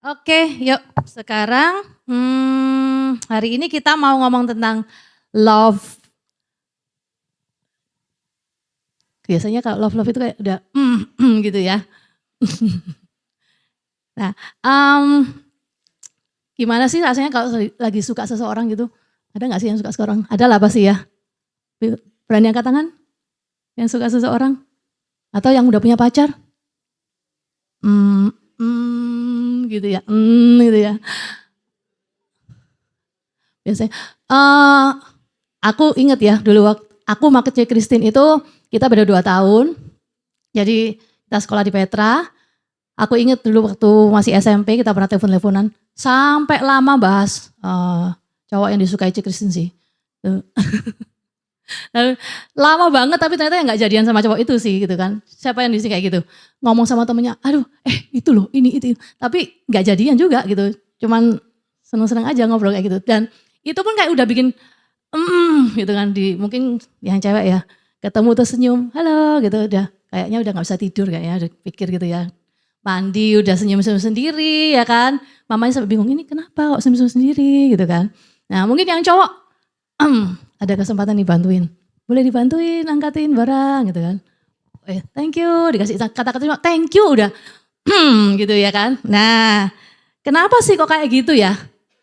Oke, yuk sekarang hari ini kita mau ngomong tentang love. Biasanya kalau love itu kayak udah gitu ya. Nah, gimana sih rasanya kalau lagi suka seseorang gitu? Ada nggak sih yang suka seseorang? Ada lah pasti ya. Berani angkat tangan? Yang suka seseorang? Atau yang udah punya pacar? Gitu ya. Gitu ya. Biasanya. Aku inget ya dulu waktu aku sama kecil Christine itu kita beda 2 tahun. Jadi kita sekolah di Petra. Aku inget dulu waktu masih SMP kita pernah telepon-teleponan. Sampai lama bahas cowok yang disukai Ci Christine sih. Lama banget tapi ternyata yang gak jadian sama cowok itu sih gitu kan. Siapa yang disukai kayak gitu. Ngomong sama temennya, aduh itu loh ini itu. Tapi gak jadian juga gitu. Cuman seneng-seneng aja ngobrol kayak gitu. Dan itu pun kayak udah bikin gitu kan, mungkin yang cewek ya ketemu terus senyum, halo gitu, udah kayaknya udah nggak bisa tidur kayaknya, udah pikir gitu ya, mandi udah senyum-senyum sendiri ya kan, mamanya sampai bingung ini kenapa kok senyum-senyum sendiri gitu kan. Nah mungkin yang cowok ada kesempatan dibantuin, boleh dibantuin angkatin barang gitu kan, thank you, dikasih kata-kata thank you udah gitu ya kan. Nah kenapa sih kok kayak gitu ya,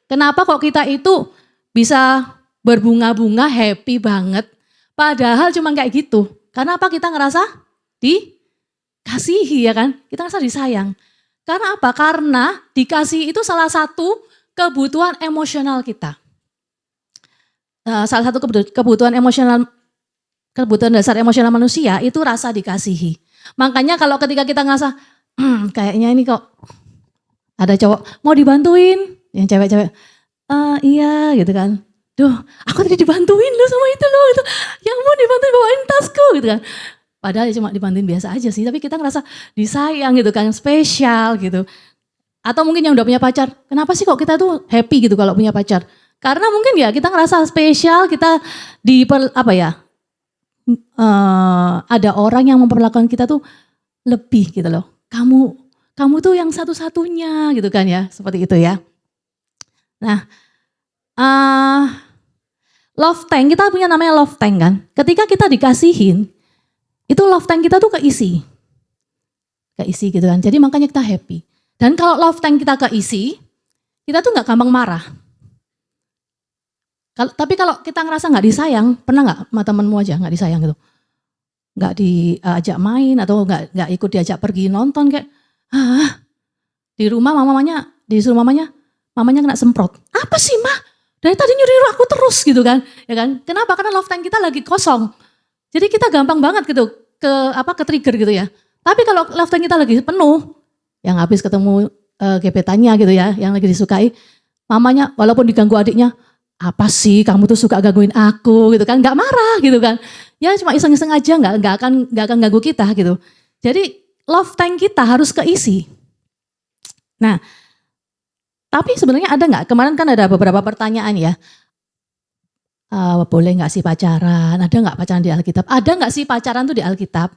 kenapa kok kita itu bisa berbunga-bunga happy banget. Padahal cuma kayak gitu. Karena apa? Kita ngerasa dikasihi ya kan. Kita ngerasa disayang. Karena apa? Karena dikasih itu salah satu kebutuhan emosional kita. Salah satu kebutuhan emosional, kebutuhan dasar emosional manusia itu rasa dikasihi. Makanya kalau ketika kita ngerasa kayaknya ini kok ada cowok mau dibantuin, yang cewek-cewek iya gitu kan. Duh, aku tadi dibantuin loh sama itu loh, itu yang mau dibantuin bawain tasku gitu kan. Padahal cuma dibantuin biasa aja sih, tapi kita ngerasa disayang gitu kan, spesial gitu. Atau mungkin yang udah punya pacar, kenapa sih kok kita tuh happy gitu kalau punya pacar? Karena mungkin ya kita ngerasa spesial, kita ada orang yang memperlakukan kita tuh lebih gitu loh. Kamu tuh yang satu-satunya gitu kan ya, seperti itu ya. Nah, love tank, kita punya namanya love tank kan. Ketika kita dikasihin, itu love tank kita tuh keisi. Keisi gitu kan, jadi makanya kita happy. Dan kalau love tank kita keisi, kita tuh gak gampang marah. Tapi kalau kita ngerasa gak disayang, pernah gak sama temenmu aja gak disayang gitu? Gak diajak main atau gak ikut diajak pergi nonton kayak, di rumah disuruh mamanya kena semprot. Apa sih mah? Dari tadi nyuruh aku terus gitu kan, ya kan? Kenapa? Karena love tank kita lagi kosong. Jadi kita gampang banget gitu ke trigger gitu ya. Tapi kalau love tank kita lagi penuh, yang habis ketemu gebetannya gitu ya, yang lagi disukai, mamanya walaupun diganggu adiknya, apa sih kamu tuh suka gangguin aku gitu kan? Nggak marah gitu kan? Ya cuma iseng-iseng aja, nggak akan ganggu kita gitu. Jadi love tank kita harus keisi. Nah, tapi sebenarnya ada nggak? Kemarin kan ada beberapa pertanyaan ya. Boleh nggak sih pacaran? Ada nggak pacaran di Alkitab? Ada nggak sih pacaran tuh di Alkitab?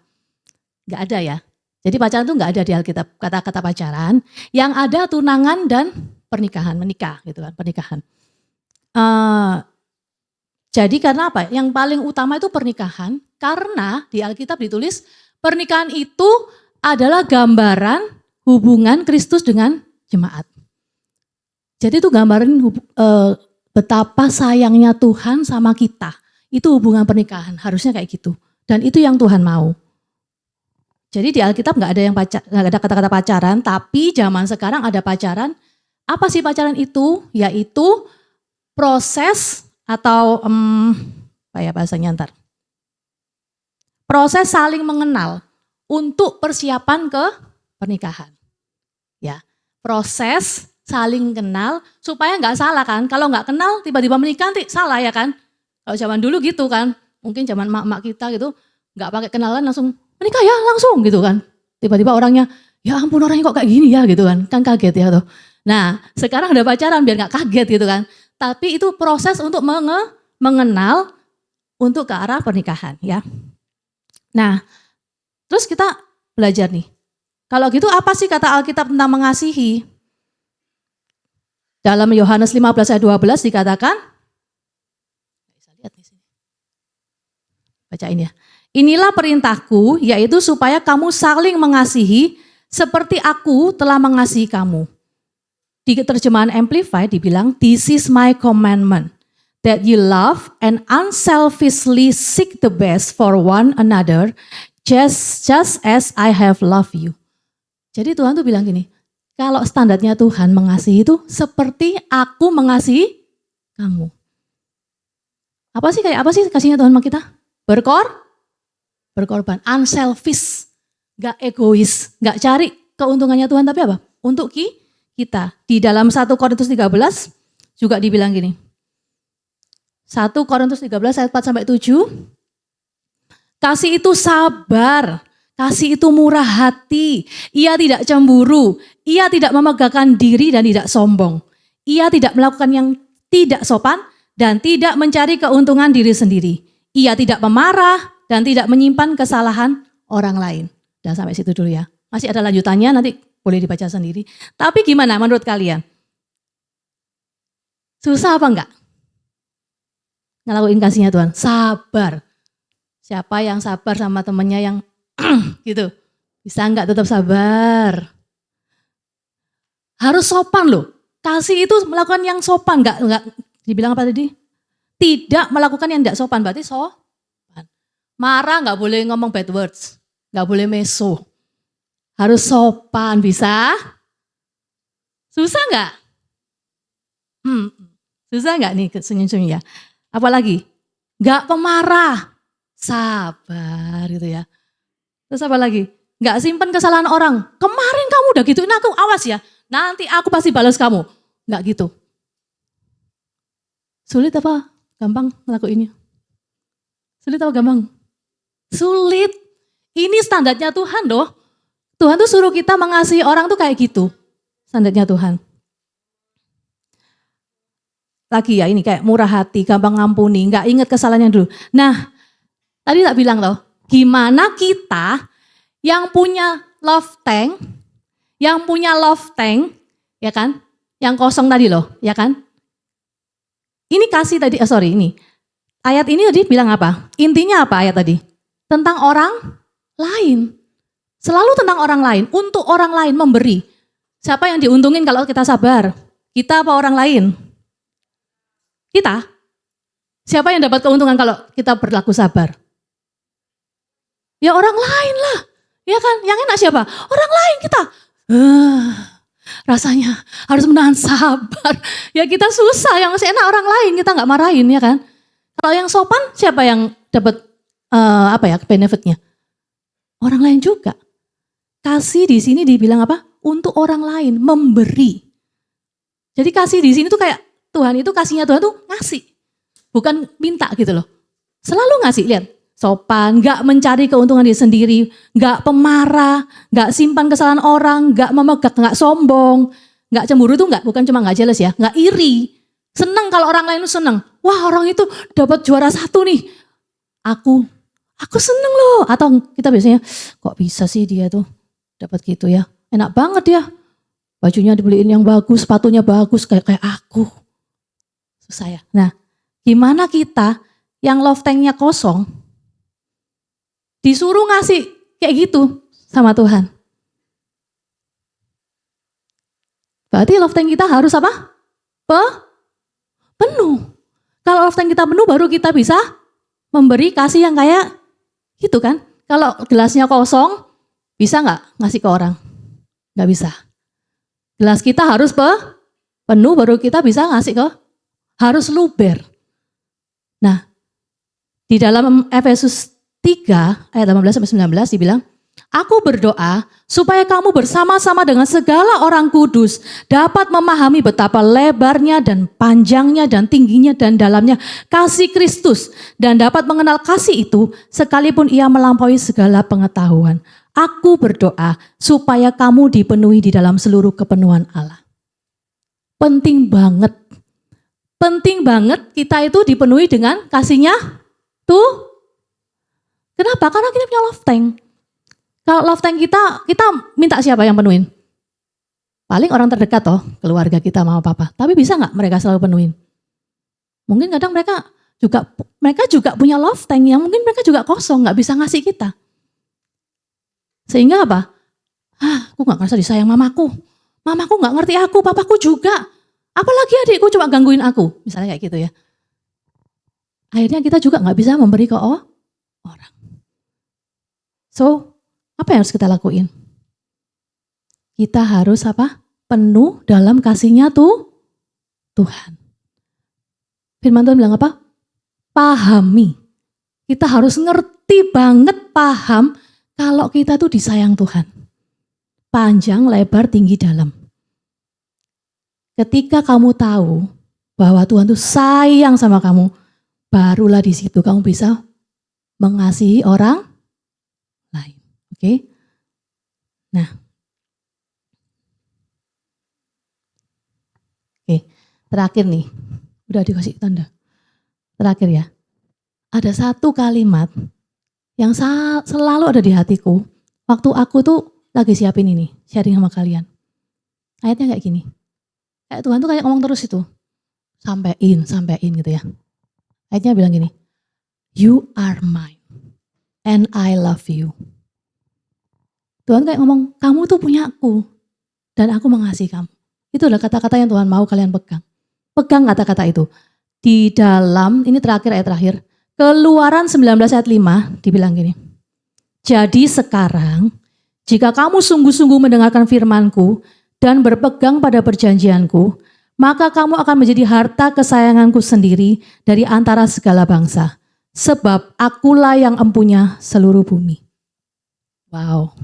Nggak ada ya. Jadi pacaran tuh nggak ada di Alkitab kata-kata pacaran. Yang ada tunangan dan pernikahan, menikah gitu kan, pernikahan. Jadi karena apa? Yang paling utama itu pernikahan. Karena di Alkitab ditulis pernikahan itu adalah gambaran hubungan Kristus dengan jemaat. Jadi itu gambaran betapa sayangnya Tuhan sama kita. Itu hubungan pernikahan, harusnya kayak gitu. Dan itu yang Tuhan mau. Jadi di Alkitab gak ada kata-kata pacaran, tapi zaman sekarang ada pacaran. Apa sih pacaran itu? Yaitu proses atau bahasanya ntar. Proses saling mengenal untuk persiapan ke pernikahan. Ya, proses saling kenal supaya nggak salah kan. Kalau nggak kenal tiba-tiba menikah nanti salah ya kan. Kalau zaman dulu gitu kan, mungkin zaman mak-mak kita gitu nggak pakai kenalan langsung menikah ya langsung gitu kan. Tiba-tiba orangnya ya ampun orangnya kok kayak gini ya gitu kan kaget ya tuh. Nah sekarang ada pacaran biar nggak kaget gitu kan. Tapi itu proses untuk mengenal untuk ke arah pernikahan ya. Nah terus kita belajar nih. Kalau gitu apa sih kata Alkitab tentang mengasihi? Dalam Yohanes 15 ayat 12 dikatakan, bisa lihat di sini. Bacain ya. Inilah perintahku, yaitu supaya kamu saling mengasihi seperti aku telah mengasihi kamu. Di terjemahan Amplified dibilang, this is my commandment, that you love and unselfishly seek the best for one another, just as I have loved you. Jadi Tuhan tuh bilang gini, kalau standarnya Tuhan mengasihi itu seperti aku mengasihi kamu. Apa sih kasihnya Tuhan sama kita? Berkorban, unselfish, gak egois, gak cari keuntungannya Tuhan, tapi apa? Untuk kita. Di dalam 1 Korintus 13 juga dibilang gini. 1 Korintus 13 ayat 4-7. Kasih itu sabar, kasih itu murah hati, ia tidak cemburu, ia tidak memegahkan diri dan tidak sombong. Ia tidak melakukan yang tidak sopan dan tidak mencari keuntungan diri sendiri. Ia tidak memarah dan tidak menyimpan kesalahan orang lain. Dan sampai situ dulu ya. Masih ada lanjutannya, nanti boleh dibaca sendiri. Tapi gimana menurut kalian? Susah apa enggak? Ngelakuin kasihnya Tuhan, sabar. Siapa yang sabar sama temennya yang gitu? Bisa enggak tetap sabar? Harus sopan loh. Kasih itu melakukan yang sopan, enggak dibilang apa tadi? Tidak melakukan yang enggak sopan, berarti sopan. Marah enggak boleh ngomong bad words, enggak boleh meso. Harus sopan, bisa? Susah enggak? Susah enggak nih senyum-senyum ya? Apalagi? Enggak pemarah, sabar gitu ya. Terus apa lagi? Enggak simpen kesalahan orang. Kemarin kamu udah gituin aku, awas ya. Nanti aku pasti balas kamu. Enggak gitu. Sulit apa gampang ngelakuinnya? Sulit apa gampang? Sulit. Ini standarnya Tuhan loh. Tuhan tuh suruh kita mengasihi orang tuh kayak gitu. Standarnya Tuhan. Lagi ya ini kayak murah hati, gampang ngampuni, enggak ingat kesalahannya dulu. Nah, tadi tak bilang loh, gimana kita yang punya love tank, ya kan? Yang kosong tadi loh, ya kan? Ini kasih tadi, ini. Ayat ini tadi bilang apa? Intinya apa ayat tadi? Tentang orang lain. Selalu tentang orang lain, untuk orang lain memberi. Siapa yang diuntungin kalau kita sabar? Kita apa orang lain? Kita. Siapa yang dapat keuntungan kalau kita berlaku sabar? Ya orang lain lah. Ya kan? Yang enak siapa? Orang lain kita. Rasanya harus menahan sabar. Ya kita susah, yang masih enak orang lain, kita nggak marahin ya kan. Kalau yang sopan siapa yang dapat benefitnya? Orang lain juga. Kasih di sini dibilang apa? Untuk orang lain, memberi. Jadi kasih di sini tuh kayak Tuhan itu kasihnya Tuhan tuh ngasih. Bukan minta gitu loh. Selalu ngasih, lihat. Sopan, gak mencari keuntungan diri sendiri, gak pemarah, gak simpan kesalahan orang, gak memegah, gak sombong, gak cemburu tuh bukan cuma gak jealous ya, gak iri. Seneng kalau orang lain tuh seneng. Wah orang itu dapat juara 1 nih. Aku seneng loh. Atau kita biasanya, kok bisa sih dia tuh dapat gitu ya. Enak banget ya. Bajunya dibeliin yang bagus, sepatunya bagus kayak aku. Susah ya. Nah, gimana kita yang love tanknya kosong, disuruh ngasih kayak gitu sama Tuhan. Berarti love tank kita harus apa? Penuh. Kalau love tank kita penuh baru kita bisa memberi kasih yang kayak gitu kan. Kalau gelasnya kosong, bisa gak ngasih ke orang? Gak bisa. Gelas kita harus penuh baru kita bisa ngasih ke, harus luber. Nah, di dalam Efesus 3 ayat 18-19 dibilang, aku berdoa supaya kamu bersama-sama dengan segala orang kudus dapat memahami betapa lebarnya dan panjangnya dan tingginya dan dalamnya kasih Kristus dan dapat mengenal kasih itu sekalipun ia melampaui segala pengetahuan. Aku berdoa supaya kamu dipenuhi di dalam seluruh kepenuhan Allah. Penting banget. Penting banget kita itu dipenuhi dengan kasihnya tuh. Kenapa? Karena kita punya love tank. Kalau love tank kita minta siapa yang penuhin? Paling orang terdekat toh, keluarga kita, mama papa. Tapi bisa nggak mereka selalu penuhin? Mungkin kadang mereka juga punya love tank yang mungkin mereka juga kosong, nggak bisa ngasih kita. Sehingga apa? Aku nggak ngerasa disayang mamaku. Mamaku nggak ngerti aku, papaku juga. Apalagi adikku cuma gangguin aku. Misalnya kayak gitu ya. Akhirnya kita juga nggak bisa memberi ke orang. So, apa yang harus kita lakuin? Kita harus apa? Penuh dalam kasihnya Tuhan. Firman Tuhan bilang apa? Pahami. Kita harus ngerti banget, paham kalau kita tuh disayang Tuhan. Panjang, lebar, tinggi, dalam. Ketika kamu tahu bahwa Tuhan tuh sayang sama kamu, barulah di situ kamu bisa mengasihi orang lain. Oke? Nah. Oke, terakhir nih. Udah dikasih tanda. Terakhir ya. Ada satu kalimat yang selalu ada di hatiku. Waktu aku tuh lagi siapin ini, sharing sama kalian. Ayatnya kayak gini. Kayak Tuhan tuh kayak ngomong terus itu. Sampein gitu ya. Ayatnya bilang gini. You are mine and I love you. Tuhan kayak ngomong, kamu tuh punya aku dan aku mengasihi kamu. Itu adalah kata-kata yang Tuhan mau kalian pegang. Pegang kata-kata itu. Di dalam, ini terakhir ayat terakhir. Keluaran 19 ayat 5 dibilang gini. Jadi sekarang, jika kamu sungguh-sungguh mendengarkan firman-Ku dan berpegang pada perjanjian-Ku, maka kamu akan menjadi harta kesayangan-Ku sendiri dari antara segala bangsa. Sebab akulah yang empunya seluruh bumi. Wow.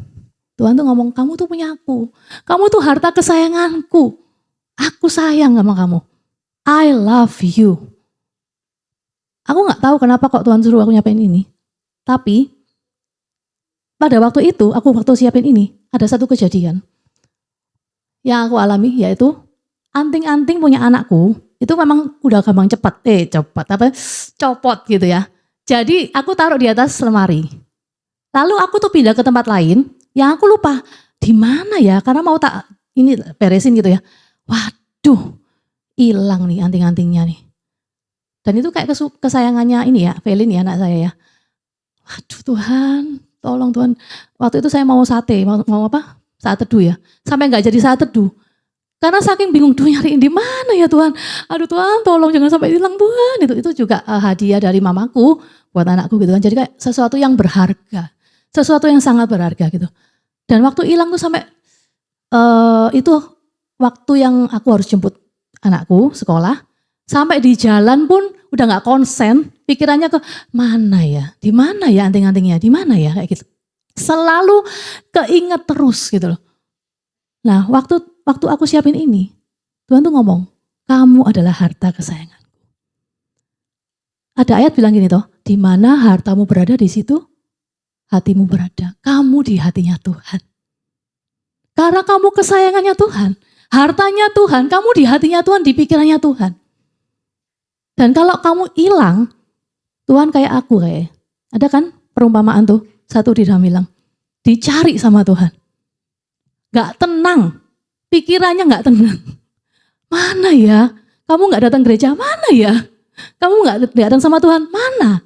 Tuhan tuh ngomong, kamu tuh punya aku. Kamu tuh harta kesayanganku. Aku sayang sama kamu. I love you. Aku gak tahu kenapa kok Tuhan suruh aku nyapain ini. Tapi pada waktu itu, waktu siapin ini, ada satu kejadian yang aku alami, yaitu anting-anting punya anakku, itu memang udah gampang copot gitu ya. Jadi aku taruh di atas lemari. Lalu aku tuh pindah ke tempat lain, yang aku lupa di mana ya, karena mau tak ini beresin gitu ya. Waduh, hilang nih anting-antingnya nih. Dan itu kayak kesayangannya ini ya, Velin ya anak saya ya. Waduh Tuhan, tolong Tuhan. Waktu itu saya mau sate, mau apa? Saat teduh ya. Sampai nggak jadi saat teduh. Karena saking bingung tuh nyariin di mana ya Tuhan. Aduh Tuhan, tolong jangan sampai hilang Tuhan. Itu juga hadiah dari mamaku buat anakku gitu kan. Jadi kayak sesuatu yang berharga. Sesuatu yang sangat berharga gitu. Dan waktu hilang tuh sampai itu waktu yang aku harus jemput anakku sekolah. Sampai di jalan pun udah gak konsen, pikirannya ke mana ya, di mana ya anting-antingnya, di mana ya kayak gitu. Selalu keinget terus gitu loh. Nah waktu aku siapin ini, Tuhan tuh ngomong, kamu adalah harta kesayanganku. Ada ayat bilang gini toh, di mana hartamu berada di situ, hatimu berada. Kamu di hatinya Tuhan. Karena kamu kesayangannya Tuhan, hartanya Tuhan, kamu di hatinya Tuhan, di pikirannya Tuhan. Dan kalau kamu hilang, Tuhan kayak aku kayak, ada kan perumpamaan tuh, satu di dalam bilang, dicari sama Tuhan. Gak tenang, pikirannya gak tenang. Mana ya, kamu gak datang gereja, mana ya? Kamu gak datang sama Tuhan, mana?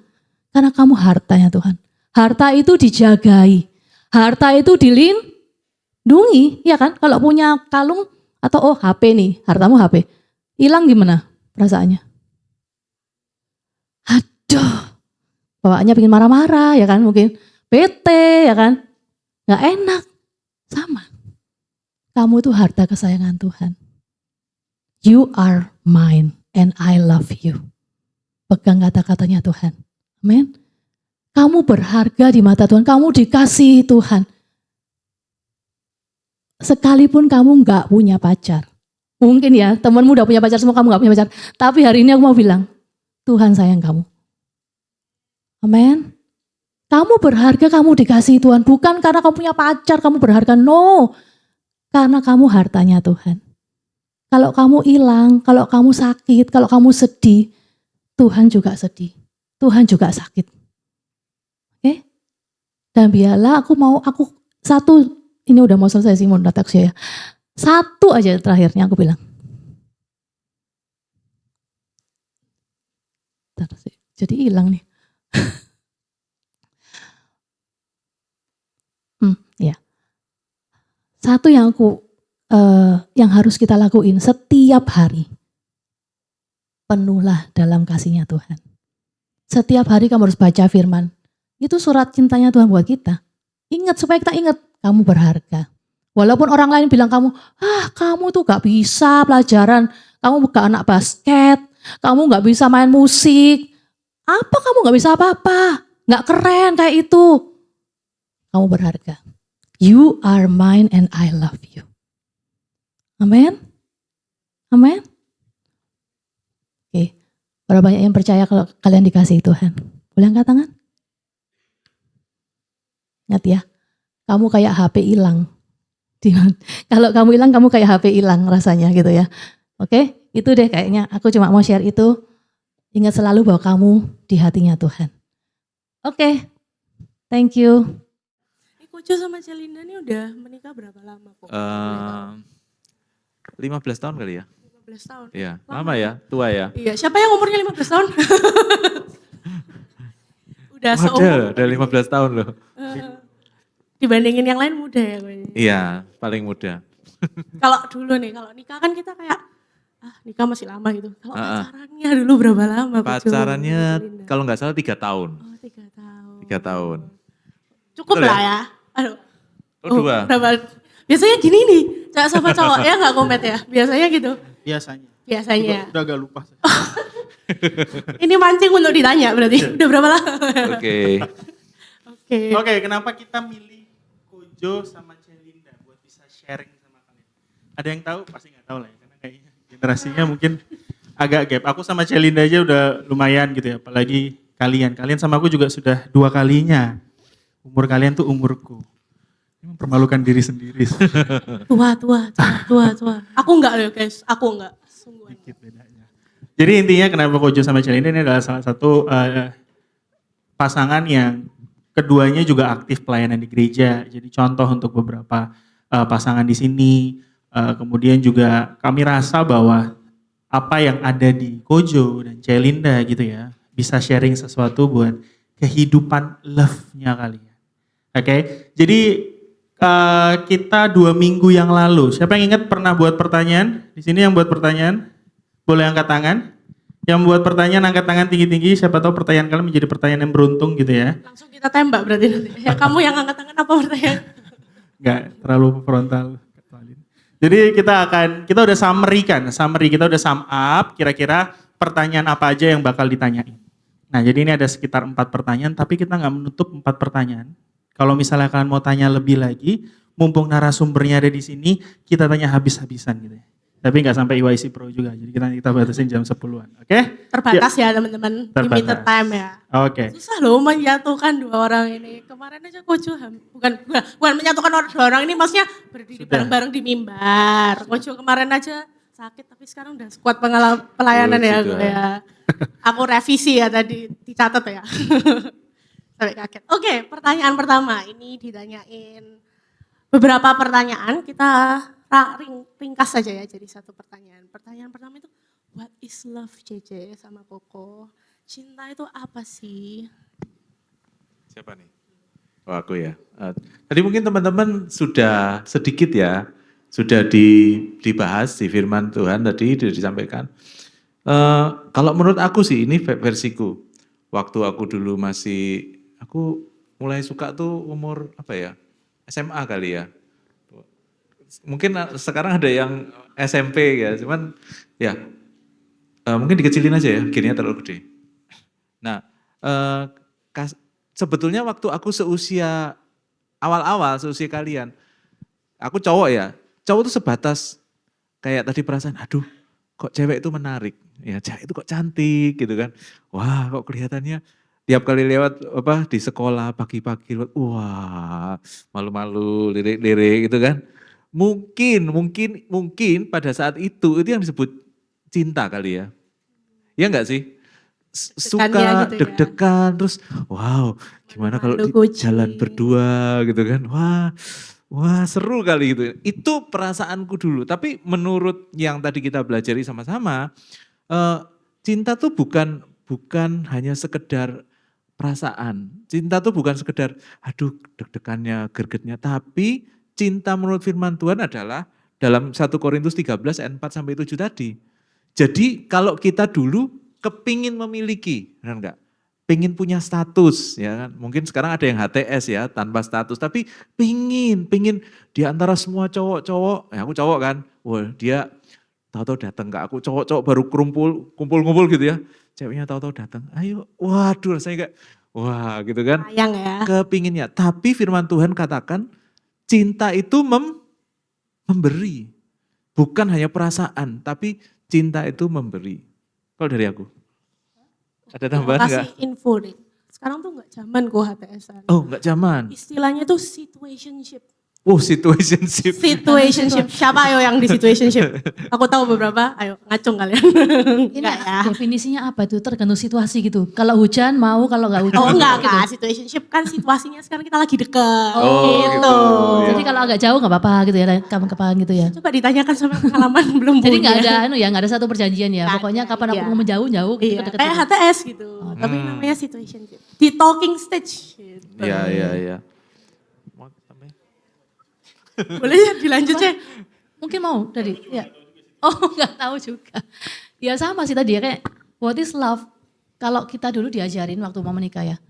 Karena kamu hartanya Tuhan. Harta itu dijagai, harta itu dilindungi, ya kan? Kalau punya kalung atau HP nih, hartamu HP, hilang gimana perasaannya? Aduh, bawaannya pengen marah-marah ya kan, mungkin bete ya kan, gak enak. Sama, kamu itu harta kesayangan Tuhan. You are mine and I love you. Pegang kata-katanya Tuhan, amin. Kamu berharga di mata Tuhan, kamu dikasihi Tuhan. Sekalipun kamu gak punya pacar, mungkin ya temanmu udah punya pacar semua, kamu gak punya pacar. Tapi hari ini aku mau bilang, Tuhan sayang kamu. Amin. Kamu berharga, kamu dikasihi Tuhan. Bukan karena kamu punya pacar, kamu berharga. No. Karena kamu hartanya Tuhan. Kalau kamu hilang, kalau kamu sakit, kalau kamu sedih, Tuhan juga sedih. Tuhan juga sakit. Oke? Dan biarlah aku satu, ini udah mau selesai sih, mau datang ya. Satu aja terakhirnya aku bilang. Jadi hilang nih. Ya. Satu yang yang harus kita lakuin setiap hari. Penuhlah dalam kasihnya Tuhan. Setiap hari kamu harus baca firman. Itu surat cintanya Tuhan buat kita. Ingat, supaya kita ingat, kamu berharga. Walaupun orang lain bilang kamu tuh gak bisa pelajaran, kamu bukan anak basket, kamu gak bisa main musik. Apa kamu gak bisa apa-apa? Gak keren kayak itu. Kamu berharga. You are mine and I love you. Amin. Amin. Oke. Berapa banyak yang percaya kalau kalian dikasihi Tuhan? Boleh angkat tangan? Ingat ya, kamu kayak HP hilang. Kalau kamu hilang, kamu kayak HP hilang rasanya gitu ya. Oke, itu deh kayaknya. Aku cuma mau share itu. Ingat selalu bahwa kamu di hatinya Tuhan. Oke, thank you. Kojo sama Celinda ini udah menikah berapa lama kok? 15 tahun kali ya? 15 tahun. Iya, lama ya, tua ya. Iya, siapa yang umurnya 15 tahun? Udah seumur. Udah 15 tahun loh. Dibandingin yang lain muda ya gue. Iya, paling muda. Kalau dulu nih, kalau nikah kan kita kayak, nikah masih lama gitu. Kalau pacarannya dulu berapa lama? Pacarannya kalau nggak salah 3 tahun. Oh 3 tahun. 3 tahun. Cukup Betul lah ya. Aduh. Oh, 2. Biasanya gini nih, cewek sama cowok ya gak komet ya? Biasanya gitu? Biasanya. Udah agak lupa. Ini mancing untuk ditanya berarti. Udah berapa lama? Oke. Oke, kenapa kita milih Kojo sama Celinda buat bisa sharing sama kalian? Ada yang tahu? Pasti gak tahu lah ya. Karena kayaknya generasinya mungkin agak gap. Aku sama Celinda aja udah lumayan gitu ya. Apalagi kalian. Kalian sama aku juga sudah 2 kalinya. Umur kalian tuh umurku. Ini mempermalukan diri sendiri. Tua. Aku enggak loh guys, aku enggak. Sungguh. Dikit bedanya. Jadi intinya kenapa Kojo sama Celinda ini adalah salah satu pasangan yang keduanya juga aktif pelayanan di gereja. Jadi contoh untuk beberapa pasangan di sini. Kemudian juga kami rasa bahwa apa yang ada di Kojo dan Celinda gitu ya, bisa sharing sesuatu buat kehidupan love-nya kalian. Oke, jadi kita 2 minggu yang lalu, siapa yang ingat pernah buat pertanyaan? Di sini yang buat pertanyaan, boleh angkat tangan. Yang buat pertanyaan angkat tangan tinggi-tinggi, siapa tahu pertanyaan kalian menjadi pertanyaan yang beruntung gitu ya. Langsung kita tembak berarti nanti. Ya kamu yang angkat tangan apa pertanyaan? Enggak, terlalu frontal. Jadi kita udah summary, kita udah sum up kira-kira pertanyaan apa aja yang bakal ditanyain. Nah jadi ini ada sekitar 4 pertanyaan, tapi kita nggak menutup 4 pertanyaan. Kalau misalnya kalian mau tanya lebih lagi, mumpung narasumbernya ada di sini, kita tanya habis-habisan gitu ya. Tapi nggak sampai EYC Pro juga, jadi kita batasin jam 10-an, oke? Terbatas ya teman-teman, limited time ya. Oke. Susah loh menyatukan 2 orang ini. Kemarin aja Kojo, bukan menyatukan 2 orang ini, maksudnya berdiri bareng-bareng di mimbar. Kojo kemarin aja sakit, tapi sekarang udah squad pelayanan ya gue ya. Aku revisi ya tadi, dicatat ya. Sampai kaget. Oke, pertanyaan pertama ini ditanyain beberapa pertanyaan, kita ringkas saja ya jadi 1 pertanyaan. Pertanyaan pertama itu, what is love JJ sama Koko? Cinta itu apa sih? Siapa nih? Oh aku ya. Tadi mungkin teman-teman sudah sedikit ya, sudah dibahas di firman Tuhan tadi, sudah disampaikan. Kalau menurut aku sih, ini versiku. Waktu aku dulu aku mulai suka tuh umur SMA kali ya. Mungkin sekarang ada yang SMP ya, cuman ya mungkin dikecilin aja ya, gininya terlalu gede. Nah, sebetulnya waktu aku seusia seusia kalian, aku cowok ya, cowok tuh sebatas kayak tadi perasaan, aduh kok cewek itu menarik, ya cewek itu kok cantik gitu kan, wah kok kelihatannya tiap kali lewat di sekolah pagi-pagi, wah malu-malu, lirik-lirik gitu kan. Mungkin pada saat itu yang disebut cinta kali ya. Ya enggak sih? Suka, gitu deg-degan, terus wow gimana kalau jalan berdua gitu kan. Wah wah seru kali gitu. Itu perasaanku dulu. Tapi menurut yang tadi kita belajari sama-sama, cinta tuh bukan hanya sekedar perasaan. Cinta tuh bukan sekedar aduh deg-degannya, gregetnya. Tapi cinta menurut firman Tuhan adalah dalam 1 Korintus 13 ayat 4 sampai 7 tadi. Jadi kalau kita dulu kepingin memiliki, benar enggak? Pengen punya status, ya kan? Mungkin sekarang ada yang HTS ya, tanpa status. Tapi pengen di antara semua cowok-cowok, ya aku cowok kan, wah dia tahu-tahu datang ke aku, cowok-cowok baru kumpul-kumpul gitu ya. Ceweknya tahu-tahu datang, ayo, waduh rasanya kayak, wah gitu kan. Sayang ya. Kepinginnya, tapi firman Tuhan katakan, cinta itu memberi. Bukan hanya perasaan, tapi cinta itu memberi. Kalau dari aku. Ada tambahan Kasih enggak? info deh. Sekarang tuh nggak zaman kok HTS-an. Oh enggak zaman. Istilahnya tuh situationship. Oh situationship. Situationship. Siapa ayo yang di situationship? Aku tahu beberapa. Ayo ngacung kalian. Ini Enggak ya. definisinya apa tuh? Tergantung situasi gitu. Kalau hujan mau, kalau nggak hujan. Oh enggak gitu. kak, situationship kan situasinya sekarang kita lagi deket. Oh, gitu. Ya. Jadi kalau agak jauh nggak apa-apa gitu ya, kapan-kapan gitu ya. Coba ditanyakan sama pengalaman belum Jadi punya. nggak ada satu perjanjian ya. Nggak Pokoknya ada, kapan aku iya. mau menjauh gitu, Iya, deket-deket kayak gitu. HTS gitu. Tapi namanya situationship. Di talking stage. Gitu. Iya. Mau tambahin? Boleh ya dilanjut ya? Mungkin mau tadi, ya. Oh nggak tahu juga. Ya sama sih tadi ya, kayak what is love? Kalau kita dulu diajarin waktu mau menikah ya.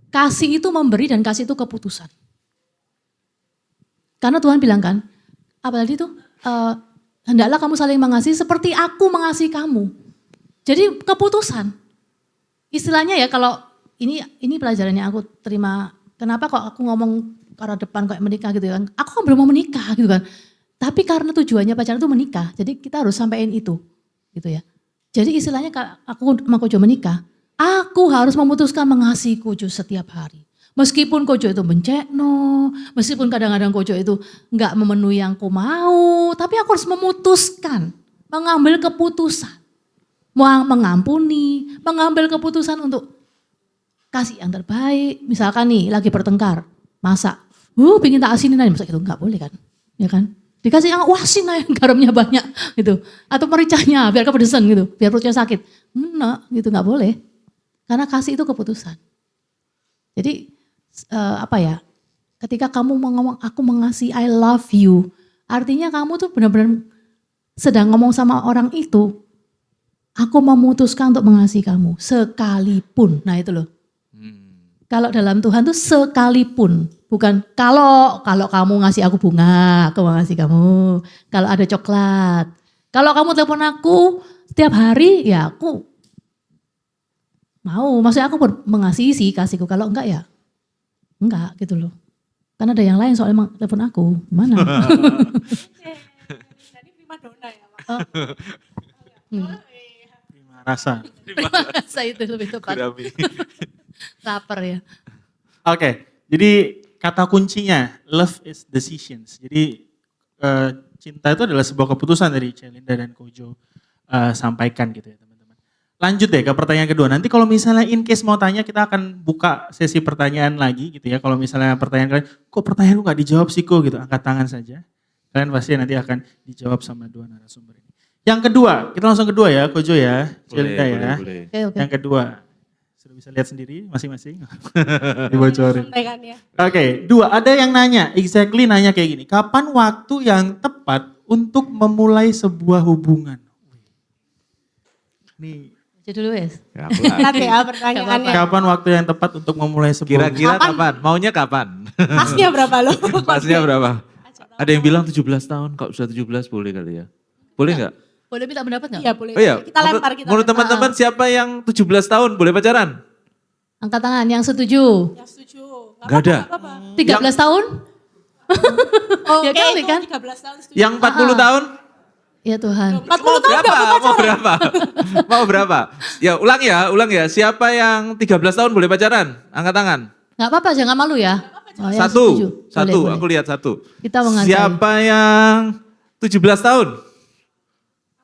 Kasih itu memberi dan kasih itu keputusan. Karena Tuhan bilang kan, apa tadi tuh? Hendaklah kamu saling mengasihi seperti aku mengasihi kamu. Jadi keputusan. Istilahnya ya kalau ini pelajaran yang aku terima. Kenapa kok aku ngomong ke arah depan kayak menikah gitu kan. Aku kan belum mau menikah gitu kan. Tapi karena tujuannya pacaran itu menikah. Jadi kita harus sampein itu gitu ya. Jadi istilahnya aku sama Kojo menikah. Aku harus memutuskan mengasihi Kojo setiap hari. Meskipun Kojo itu mencekno, meskipun kadang-kadang Kojo itu enggak memenuhi yang aku mau. Tapi aku harus memutuskan, mengambil keputusan. Mengampuni, mengambil keputusan untuk kasih yang terbaik. Misalkan nih lagi bertengkar, masak. Pengen tak asinin aja, masak itu enggak boleh kan. Ya kan? Dikasih yang asin aja, garamnya banyak gitu. Atau mericanya biar kepedesan gitu, biar perutnya sakit. Enggak, gitu enggak boleh. Karena kasih itu keputusan. Jadi ketika kamu mau ngomong aku mengasihi, I love you. Artinya kamu tuh benar-benar sedang ngomong sama orang itu. Aku memutuskan untuk mengasihi kamu sekalipun. Nah itu loh. Kalau dalam Tuhan tuh sekalipun, bukan kalau kamu ngasih aku bunga, aku ngasih kamu. Kalau ada coklat, kalau kamu telepon aku setiap hari, ya aku mau. Maksudnya aku mengasihi sih kasihku. Kalau enggak ya enggak gitu loh. Kan ada yang lain soalnya telepon aku, gimana? Jadi prima donna ya Pak. Prima rasa. Terima kasih itu lebih tepat. Gurami. Lapar ya. Oke, jadi kata kuncinya love is decisions. Jadi cinta itu adalah sebuah keputusan dari Celinda dan Kojo sampaikan gitu ya teman-teman. Lanjut deh ke pertanyaan kedua. Nanti kalau misalnya in case mau tanya kita akan buka sesi pertanyaan lagi gitu ya. Kalau misalnya pertanyaan kalian, kok pertanyaan lu gak dijawab sih kok gitu, angkat tangan saja. Kalian pasti nanti akan dijawab sama dua narasumber ini. Yang kedua, kita langsung kedua ya Kojo ya, Celinda ya. Boleh. Oke. Yang kedua, sudah bisa lihat sendiri masing-masing. Dibocorin. Santai kan ya. Oke, dua, ada yang nanya kayak gini. Kapan waktu yang tepat untuk memulai sebuah hubungan? Nih, Aja dulu wes. Ya, aku Lihat lagi. ya pertanyaannya. kapan waktu yang tepat untuk memulai sebuah Kira-kira kapan? Maunya kapan? Pasnya berapa lo? Pasnya berapa? Ada yang bilang 17 tahun, kalau sudah 17 boleh kali ya? Boleh nggak? Boleh minta pendapat nggak? Iya boleh. Oh iya, Kita lempar kita. menurut lempar. teman-teman siapa yang 17 tahun boleh pacaran? Angkat tangan yang setuju. Yang setuju. Nggak ada. apa-apa. 13 tahun? Oke, Ya kali itu kan? 13 tahun setuju. Yang 40 tahun? Ya Tuhan. 40 tahun Berapa? gak Mau berapa? Mau berapa? Ya ulang ya. Siapa yang 13 tahun boleh pacaran? Angkat tangan. Gak apa-apa, jangan malu ya. Oh, yang setuju. Satu. Boleh, Aku boleh. lihat satu. Kita menghargai. Siapa yang 17 tahun?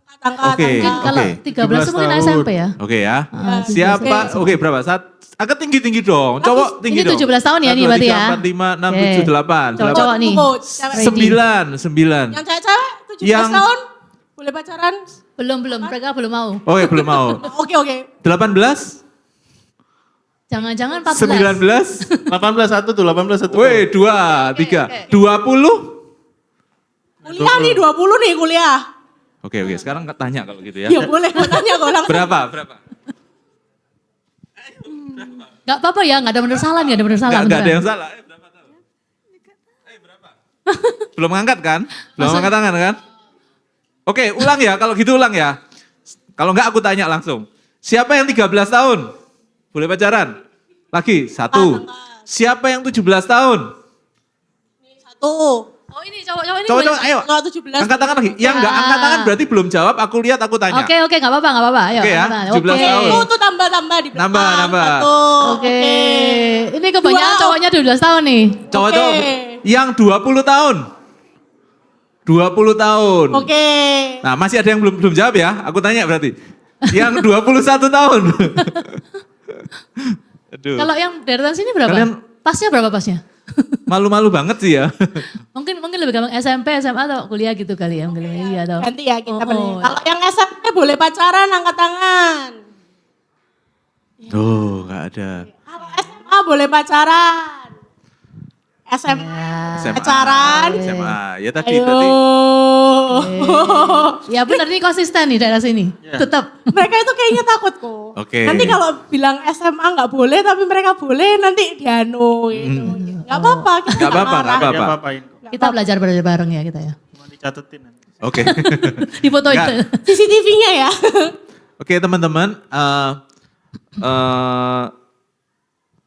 Angkat angkat. Oke. Mungkin kalau 13 itu mungkin 13 SMP ya. Oke ya. Ah, Siapa? Oke, berapa? Agak tinggi-tinggi dong. Cowok tinggi ini dong. 17 tahun ya ini 1, 2, berarti 3, ya? 4, 5, 6, Oke. 7, 8. Cowok-cowok nih. Ready. 9. Yang cewek-cewek 17 Yang- tahun boleh pacaran? Belum, mereka belum mau. Oke, belum mau. Oke oke. 18? Jangan-jangan 14. 19? 18 satu tuh, 18 satu. Woi, 2, 3. 20? Kuliah nih 20 nih kuliah. Oke, sekarang tanya kalau gitu ya. Ya boleh tanya kok langsung. Berapa? Gak apa-apa ya, gak ada bener salah nih, ada bener salah. Nggak ada beneran. yang salah. Berapa tahun? Berapa? Belum angkat kan? Belum angkat tangan kan? Oke, ulang ya. Kalau gitu ulang ya. Kalau enggak aku tanya langsung. Siapa yang 13 tahun? Boleh pacaran? Lagi, 1. Siapa yang 17 tahun? Satu. Oh ini cowok-cowok ini Cowok-cowok, boleh. ayo. Kalau 17. Angkat tangan lagi. Yang enggak angkat tangan berarti belum jawab. Aku lihat, aku tanya. Oke, gak apa-apa. Ayo. Oke ya, angkat. 17 Oke. tahun. Tuh tambah di belakang. Nambah. Satu. Oke. Ini kebanyakan Dua. cowoknya 12 tahun nih. Cowok-cowok Oke. yang 20 tahun. 20 tahun. Oke. Nah, masih ada yang belum jawab ya? Aku tanya berarti. Yang 21 tahun. Aduh. Kalau yang deretan sini berapa? Kalian- Pasnya berapa pasnya? Malu-malu banget sih ya. mungkin lebih gampang SMP, SMA atau kuliah gitu kali ya. Mungkin iya atau. Ganti ya kita Oh, pilih. oh. Kalau yang SMP boleh pacaran angkat tangan. Tuh, nggak ada. Kalau SMA boleh pacaran. SMA Ya. pacaran. SMA. Ya tadi. Ayo. Ya benar ini konsisten nih daerah sini. Tetap. Mereka itu kayaknya takut kok. Oke. Nanti kalau bilang SMA nggak boleh tapi mereka boleh nanti dianu gitu. Nggak apa-apa. Kita Nggak apa-apa, marah. nggak apa-apa. Dia apa-apain kok. Kita belajar bareng ya kita ya. Cuma dicatetin nanti. Oke. Di foto Nggak. itu. CCTV-nya ya. Oke teman-teman.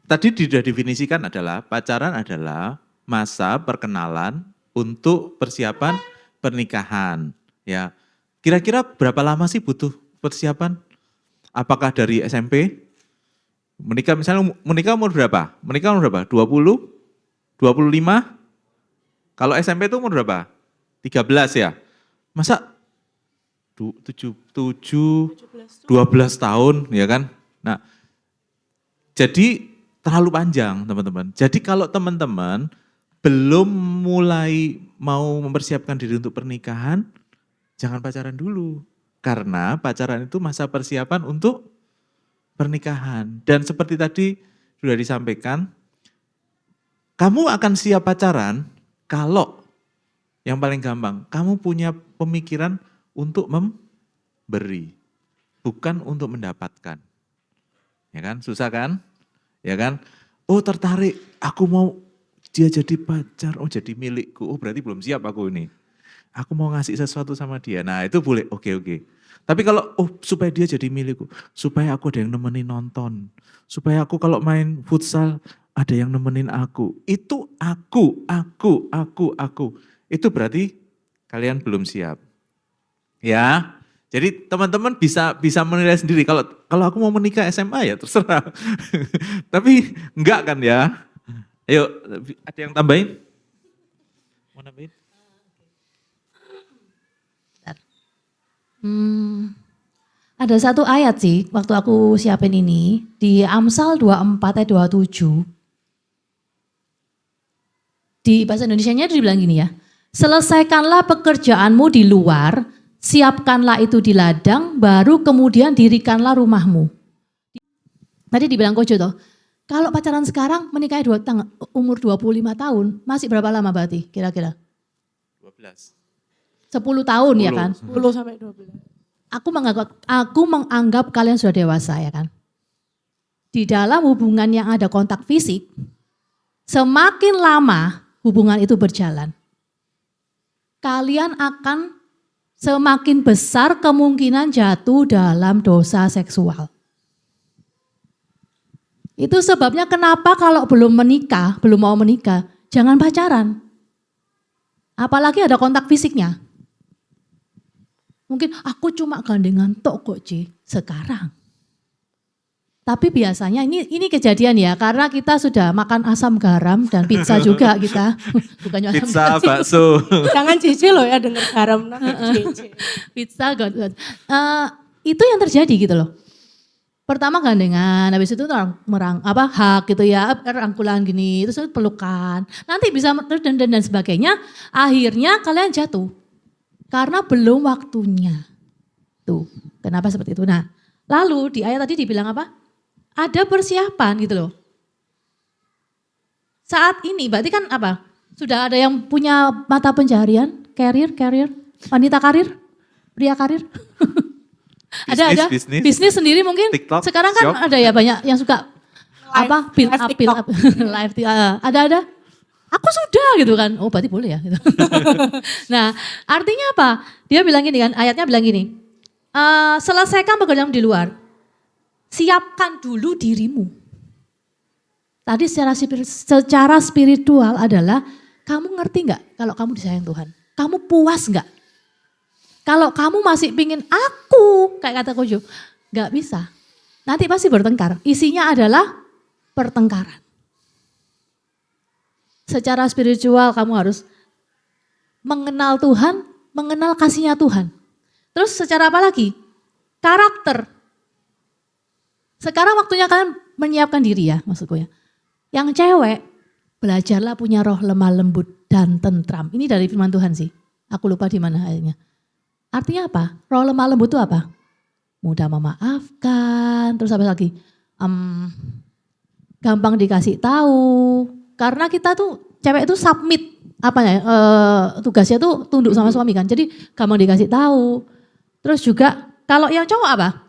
Tadi sudah definisikan adalah pacaran adalah masa perkenalan untuk persiapan pernikahan. Ya, kira-kira berapa lama sih butuh persiapan? Apakah dari SMP? Menikah umur berapa? Menikah umur berapa? 20? 25? Kalau SMP itu umur berapa? 13 ya? Masa 12 tahun ya kan? Nah, jadi terlalu panjang teman-teman. Jadi kalau teman-teman belum mulai mau mempersiapkan diri untuk pernikahan, jangan pacaran dulu. Karena pacaran itu masa persiapan untuk pernikahan. Dan seperti tadi sudah disampaikan, kamu akan siap pacaran kalau yang paling gampang, kamu punya pemikiran untuk memberi, bukan untuk mendapatkan. Ya kan, susah kan? Ya kan? Oh tertarik, aku mau dia jadi pacar, oh jadi milikku, oh berarti belum siap aku ini. Aku mau ngasih sesuatu sama dia, nah itu boleh, oke. Tapi kalau, oh supaya dia jadi milikku, supaya aku ada yang nemenin nonton, supaya aku kalau main futsal ada yang nemenin aku. Itu aku. Itu berarti kalian belum siap. Ya, jadi teman-teman bisa menilai sendiri. Kalau aku mau menikah SMA ya terserah. Tapi enggak kan ya. Ayo, ada yang tambahin? Mau nambahin? Ada satu ayat sih waktu aku siapin ini di Amsal 24 ayat 27. Di bahasa Indonesianya dibilang gini ya. Selesaikanlah pekerjaanmu di luar, siapkanlah itu di ladang, baru kemudian dirikanlah rumahmu. Tadi dibilang Kojo toh, kalau pacaran sekarang menikahi umur 25 tahun, masih berapa lama berarti kira-kira? 12. 10 tahun ya 10. kan? 10 sampai 12. Aku menganggap kalian sudah dewasa ya kan. Di dalam hubungan yang ada kontak fisik, semakin lama hubungan itu berjalan, kalian akan semakin besar kemungkinan jatuh dalam dosa seksual. Itu sebabnya kenapa kalau belum mau menikah, jangan pacaran. Apalagi ada kontak fisiknya. Mungkin aku cuma gandengan tok kok Ci, sekarang. Tapi biasanya ini kejadian ya, karena kita sudah makan asam garam dan pizza juga kita. Bukannya asam Pizza, garam. bakso. Jangan JJ loh ya denger garam JJ. Pizza, God. Itu yang terjadi gitu loh. Pertama gandengan, habis itu hak gitu ya, rangkulan gini, terus pelukan. Nanti bisa dan sebagainya, akhirnya kalian jatuh. Karena belum waktunya. Tuh, kenapa seperti itu? Nah, lalu di ayat tadi dibilang apa? Ada persiapan gitu loh. Saat ini berarti kan apa? Sudah ada yang punya mata pencaharian, karir, wanita karir, pria karir. Ada bisnis sendiri mungkin. TikTok, sekarang kan shop. ada ya banyak yang suka build up live ada. Aku sudah gitu kan. Oh berarti boleh ya gitu. Nah, artinya apa? Dia bilang gini kan, ayatnya bilang gini. Selesaikan pekerjaan di luar. Siapkan dulu dirimu. Tadi secara spiritual adalah kamu ngerti nggak kalau kamu disayang Tuhan? Kamu puas nggak? Kalau kamu masih pingin aku, kayak kata Kojo, nggak bisa. Nanti pasti bertengkar. Isinya adalah pertengkaran. Secara spiritual kamu harus mengenal Tuhan, mengenal kasihnya Tuhan. Terus secara apa lagi? Karakter. Sekarang waktunya kalian menyiapkan diri ya maksudku ya. Yang cewek, belajarlah punya roh lemah lembut dan tentram. Ini dari firman Tuhan sih. Aku lupa di mana ayatnya. Artinya apa? Roh lemah lembut itu apa? Mudah memaafkan, terus apa lagi? Gampang dikasih tahu. Karena kita tuh, cewek itu submit tugasnya tuh tunduk sama suami kan. Jadi gampang dikasih tahu. Terus juga kalau yang cowok apa?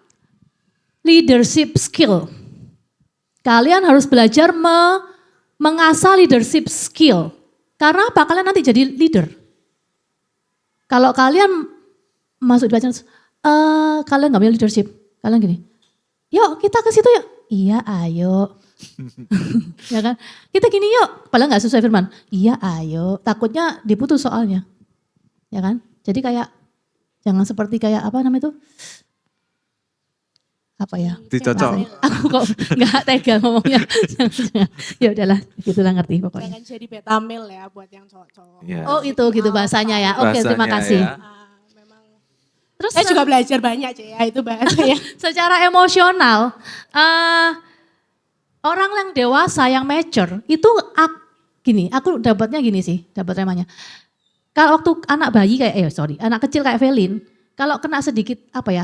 Leadership skill. Kalian harus belajar mengasah leadership skill. Karena apa? Kalian nanti jadi leader. Kalau kalian masuk di bacaan, kalian gak punya leadership. Kalian gini, yuk kita ke situ yuk. Iya ayo. Ya kan? Kita gini yuk. Padahal gak sesuai firman. Iya ayo. Takutnya diputus soalnya. Ya kan? Jadi kayak, jangan seperti kayak apa namanya itu? Apa ya? Dicocok. Aku kok nggak tega ngomongnya. Ya udahlah, gitulah ngerti pokoknya. Jangan jadi beta male ya buat yang cowok-cowok. Ya. Oh itu gitu bahasanya ya. Oke, terima Bahasanya kasih. ya. Memang. Terus Saya juga belajar banyak ya itu bahasanya. secara emosional, orang yang dewasa, yang mature, itu gini, aku dapatnya gini sih, dapat remanya. Kalau waktu anak bayi anak kecil kayak Velin, kalau kena sedikit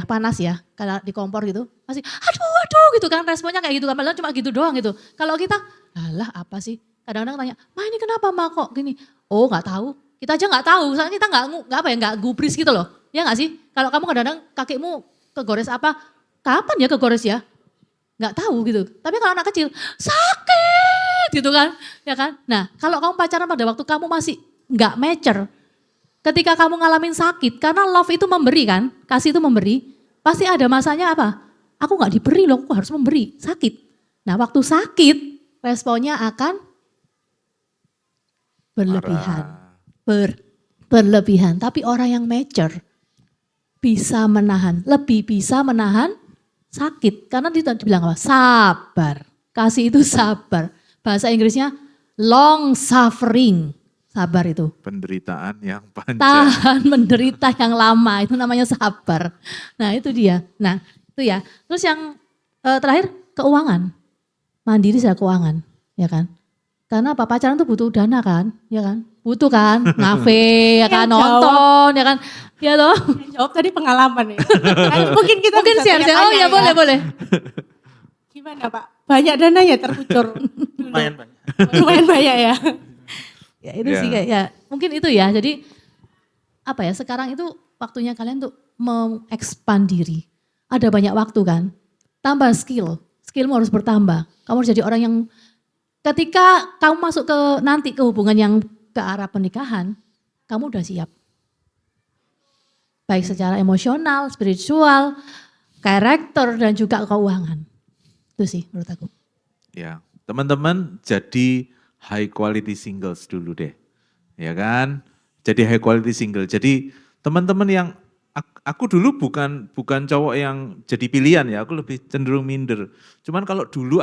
panas ya, kalau di kompor gitu, masih aduh gitu kan, responnya kayak gitu kan, padahal cuma gitu doang gitu. Kalau kita, alah apa sih? Kadang-kadang tanya, ma ini kenapa ma kok gini? Oh nggak tahu, kita aja nggak tahu, soalnya kita nggak gubris gitu loh, ya nggak sih? Kalau kamu kadang-kadang kakimu kegores apa, kapan ya kegores ya? Nggak tahu gitu. Tapi kalau anak kecil, sakit gitu kan, ya kan? Nah kalau kamu pacaran pada waktu kamu masih nggak mature, ketika kamu ngalamin sakit, karena love itu memberi kan, kasih itu memberi, pasti ada masanya apa? Aku gak diberi loh, aku harus memberi, sakit. Nah waktu sakit, responnya akan berlebihan. Berlebihan, tapi orang yang mature bisa menahan, lebih bisa menahan sakit. Karena dia bilang apa? Sabar, kasih itu sabar. Bahasa Inggrisnya long suffering. Sabar itu. Penderitaan yang panjang. Tahan menderita yang lama, itu namanya sabar. Nah itu dia. Nah itu ya. Terus yang terakhir keuangan. Mandiri secara keuangan, ya kan. Karena apa, pacaran tuh butuh dana kan, ya kan. Butuh kan, ngafe, ya kan, nonton, ya kan. Ya toh. Yang jawab tadi pengalaman ya. Mungkin kita Mungkin bisa siap-siap, oh tanya-tanya ya boleh. Gimana Pak? Banyak dana ya terkucur dulu. Lumayan banyak. Lumayan banyak ya. Ya itu sih kayak, ya mungkin itu ya. Jadi sekarang itu waktunya kalian tuh mengekspand diri. Ada banyak waktu kan. Tambah skillmu harus bertambah. Kamu harus jadi orang yang ketika kamu masuk nanti ke hubungan yang ke arah pernikahan, kamu udah siap. Baik secara emosional, spiritual, karakter dan juga keuangan. Itu sih menurut aku. Ya, teman-teman jadi high quality singles dulu deh. Ya kan? Jadi high quality single. Jadi teman-teman yang aku dulu bukan cowok yang jadi pilihan ya, aku lebih cenderung minder. Cuman kalau dulu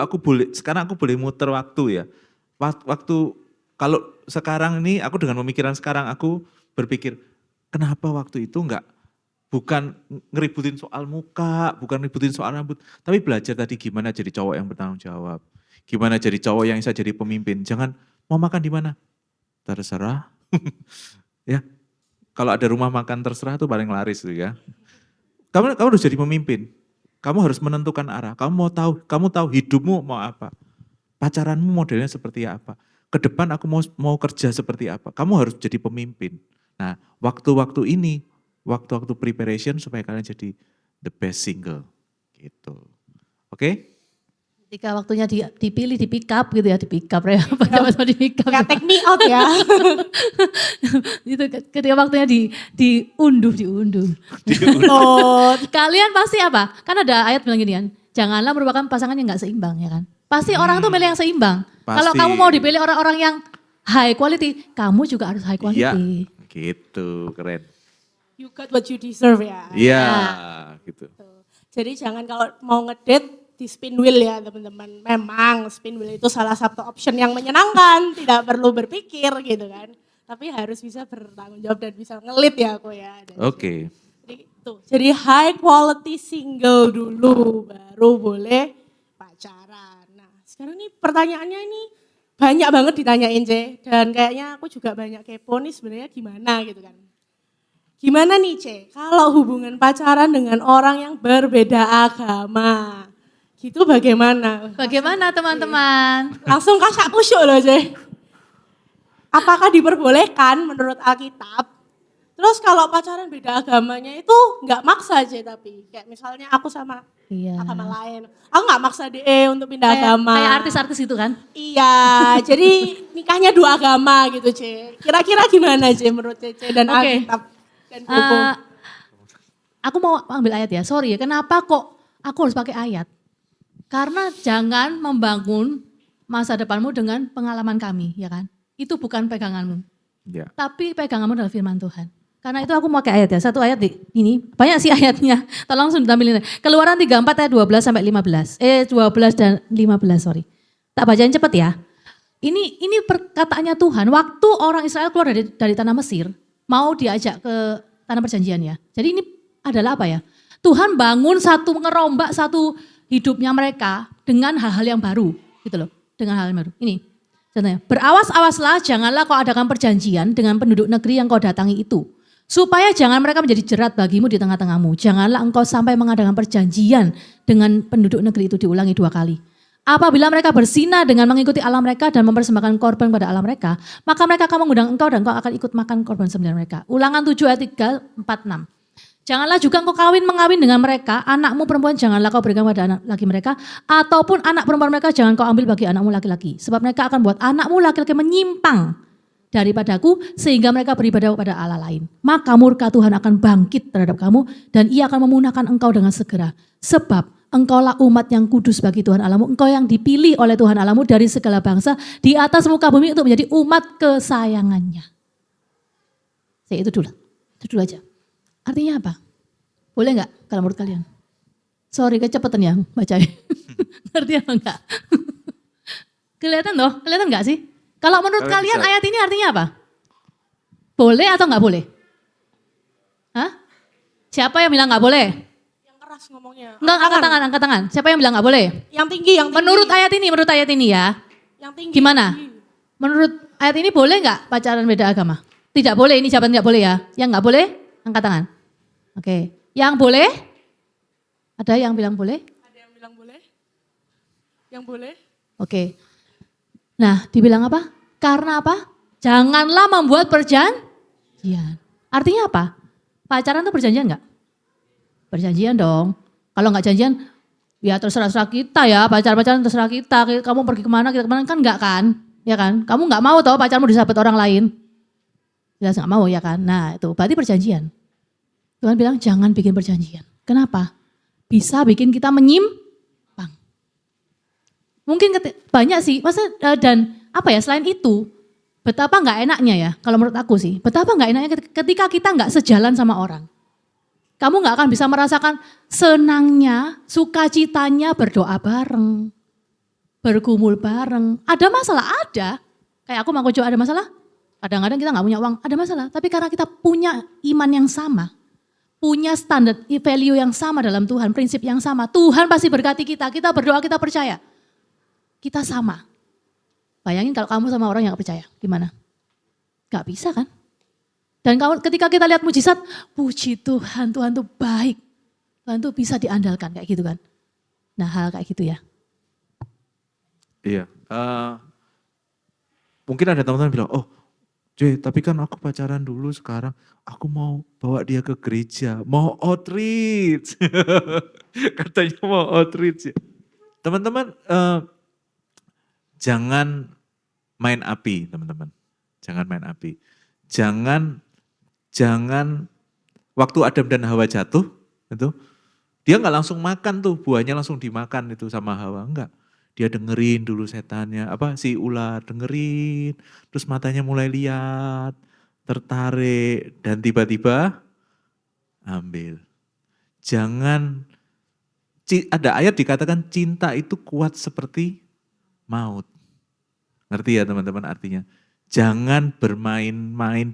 sekarang aku boleh muter waktu ya. Waktu kalau sekarang ini aku dengan pemikiran sekarang aku berpikir kenapa waktu itu bukan ngeributin soal muka, bukan ngeributin soal rambut, tapi belajar tadi gimana jadi cowok yang bertanggung jawab. Gimana jadi cowok yang bisa jadi pemimpin. Jangan mau makan di mana? Terserah. Ya. Kalau ada rumah makan terserah itu paling laris tuh ya. Kamu harus jadi pemimpin. Kamu harus menentukan arah. Kamu tahu hidupmu mau apa. Pacaranmu modelnya seperti apa. Ke depan aku mau kerja seperti apa. Kamu harus jadi pemimpin. Nah, waktu-waktu ini, waktu-waktu preparation supaya kalian jadi the best single. Gitu. Oke? Ketika waktunya dipilih, di pick up gitu ya, di pick up ya. Apa di pick up. Kayak take me out ya. Itu ketika waktunya diunduh. Loh, Kalian pasti apa? Kan ada ayat bilang gini kan, janganlah merupakan pasangan yang gak seimbang ya kan. Pasti orang tuh milih yang seimbang. Kalau Pasti. kamu mau dipilih orang-orang yang high quality, kamu juga harus high quality. Iya, gitu, keren. you got what you deserve ya. Iya, gitu. Jadi jangan kalau mau ngedate di spin wheel ya teman-teman. Memang spin wheel itu salah satu option yang menyenangkan, tidak perlu berpikir gitu kan. Tapi harus bisa bertanggung jawab dan bisa ngelit ya aku ya. Oke. Jadi high quality single dulu baru boleh pacaran. Nah sekarang nih pertanyaannya ini banyak banget ditanyain C. Dan kayaknya aku juga banyak kepo nih sebenarnya gimana gitu kan. Gimana nih C, kalau hubungan pacaran dengan orang yang berbeda agama? Gitu bagaimana? Bagaimana teman-teman? Langsung kasak kusyuk loh C. Apakah diperbolehkan menurut Alkitab? Terus kalau pacaran beda agamanya itu nggak maksa aja tapi. Kayak misalnya aku sama Iya. agama lain. Aku nggak maksa dia untuk pindah agama. Kayak artis-artis itu kan? Iya, jadi nikahnya dua agama gitu C. Kira-kira gimana C menurut Cece dan Oke. Alkitab? Dan Koko? Aku mau ambil ayat ya, sorry ya, kenapa kok aku harus pakai ayat? Karena jangan membangun masa depanmu dengan pengalaman kami, ya kan? Itu bukan peganganmu, Ya. tapi peganganmu adalah firman Tuhan. Karena itu aku mau pakai ayat ya, satu ayat di ini, banyak sih ayatnya, tolong langsung ditampilin. Keluaran 34 ayat 12 sampai 15, 12 dan 15 sorry. Tak bacain cepet ya. Ini perkataannya Tuhan, waktu orang Israel keluar dari tanah Mesir, mau diajak ke tanah perjanjian ya. Jadi ini adalah apa ya? Tuhan bangun ngerombak satu hidupnya mereka dengan hal-hal yang baru gitu loh. Dengan hal yang baru. Ini contohnya, berawas-awaslah janganlah kau adakan perjanjian dengan penduduk negeri yang kau datangi itu. Supaya jangan mereka menjadi jerat bagimu di tengah-tengahmu. Janganlah engkau sampai mengadakan perjanjian dengan penduduk negeri itu diulangi 2 kali. Apabila mereka berzina dengan mengikuti Allah mereka dan mempersembahkan korban pada Allah mereka, maka mereka akan mengundang engkau dan engkau akan ikut makan korban sembelihan mereka. Ulangan 7 ayat 3, 4, 6. Janganlah juga engkau mengawin dengan mereka, anakmu perempuan janganlah kau berikan pada anak laki mereka, ataupun anak perempuan mereka jangan kau ambil bagi anakmu laki-laki. Sebab mereka akan buat anakmu laki-laki menyimpang daripadaku sehingga mereka beribadah kepada Allah lain. Maka murka Tuhan akan bangkit terhadap kamu dan ia akan memunahkan engkau dengan segera. Sebab engkaulah umat yang kudus bagi Tuhan Allahmu. Engkau yang dipilih oleh Tuhan Allahmu dari segala bangsa di atas muka bumi untuk menjadi umat kesayangannya. Itu dulu aja. Artinya apa? Boleh nggak kalau menurut kalian? Sorry kecepatan ya bacanya. Ngerti apa enggak? Kelihatan nggak sih? Kalau menurut kalian ayat ini artinya apa? Boleh atau nggak boleh? Hah? Siapa yang bilang nggak boleh? Yang keras ngomongnya. Enggak, angkat tangan. Siapa yang bilang nggak boleh? Yang tinggi. Menurut ayat ini ya. Yang tinggi. Gimana? Menurut ayat ini boleh nggak pacaran beda agama? Tidak boleh, ini jawaban tidak boleh ya. Yang nggak boleh, angkat tangan. Oke. Yang boleh? Ada yang bilang boleh? Ada yang bilang boleh? Yang boleh? Oke. Nah, dibilang apa? Karena apa? Janganlah membuat perjanjian. Artinya apa? Pacaran tuh perjanjian nggak? Perjanjian dong. Kalau nggak janjian, ya terserah kita ya. Pacaran terserah kita. Kamu pergi kemana, kita kemana kan nggak kan? Ya kan? Kamu nggak mau tahu pacarmu disahabat orang lain. Jelas nggak mau ya kan? Nah itu berarti perjanjian. Tuhan bilang jangan bikin perjanjian. Kenapa? Bisa bikin kita menyimpang. Mungkin banyak sih, dan apa ya selain itu, betapa nggak enaknya ya, kalau menurut aku sih, betapa nggak enaknya ketika kita nggak sejalan sama orang. Kamu gak akan bisa merasakan senangnya, sukacitanya berdoa bareng, bergumul bareng. Ada masalah? Ada. Kayak aku sama Kojo ada masalah? Kadang-kadang kita gak punya uang, ada masalah. Tapi karena kita punya iman yang sama, punya standar value yang sama dalam Tuhan, prinsip yang sama. Tuhan pasti berkati kita, kita berdoa, kita percaya. Kita sama. Bayangin kalau kamu sama orang yang gak percaya, gimana? Gak bisa kan? Dan ketika kita lihat mujizat, puji Tuhan, Tuhan tuh baik. Tuhan tuh bisa diandalkan kayak gitu kan. Nah hal kayak gitu ya. Iya. Mungkin ada teman-teman bilang, oh Joy, tapi kan aku pacaran dulu sekarang, aku mau bawa dia ke gereja, mau outreach. Katanya mau outreach. Teman-teman, jangan main api, teman-teman. Jangan main api. Jangan waktu Adam dan Hawa jatuh, itu dia nggak langsung makan tuh, buahnya langsung dimakan itu sama Hawa, enggak. Dia dengerin dulu setannya, si ular dengerin, terus matanya mulai lihat, tertarik, dan tiba-tiba ambil. Jangan, ada ayat dikatakan cinta itu kuat seperti maut. Ngerti ya teman-teman artinya? Jangan bermain-main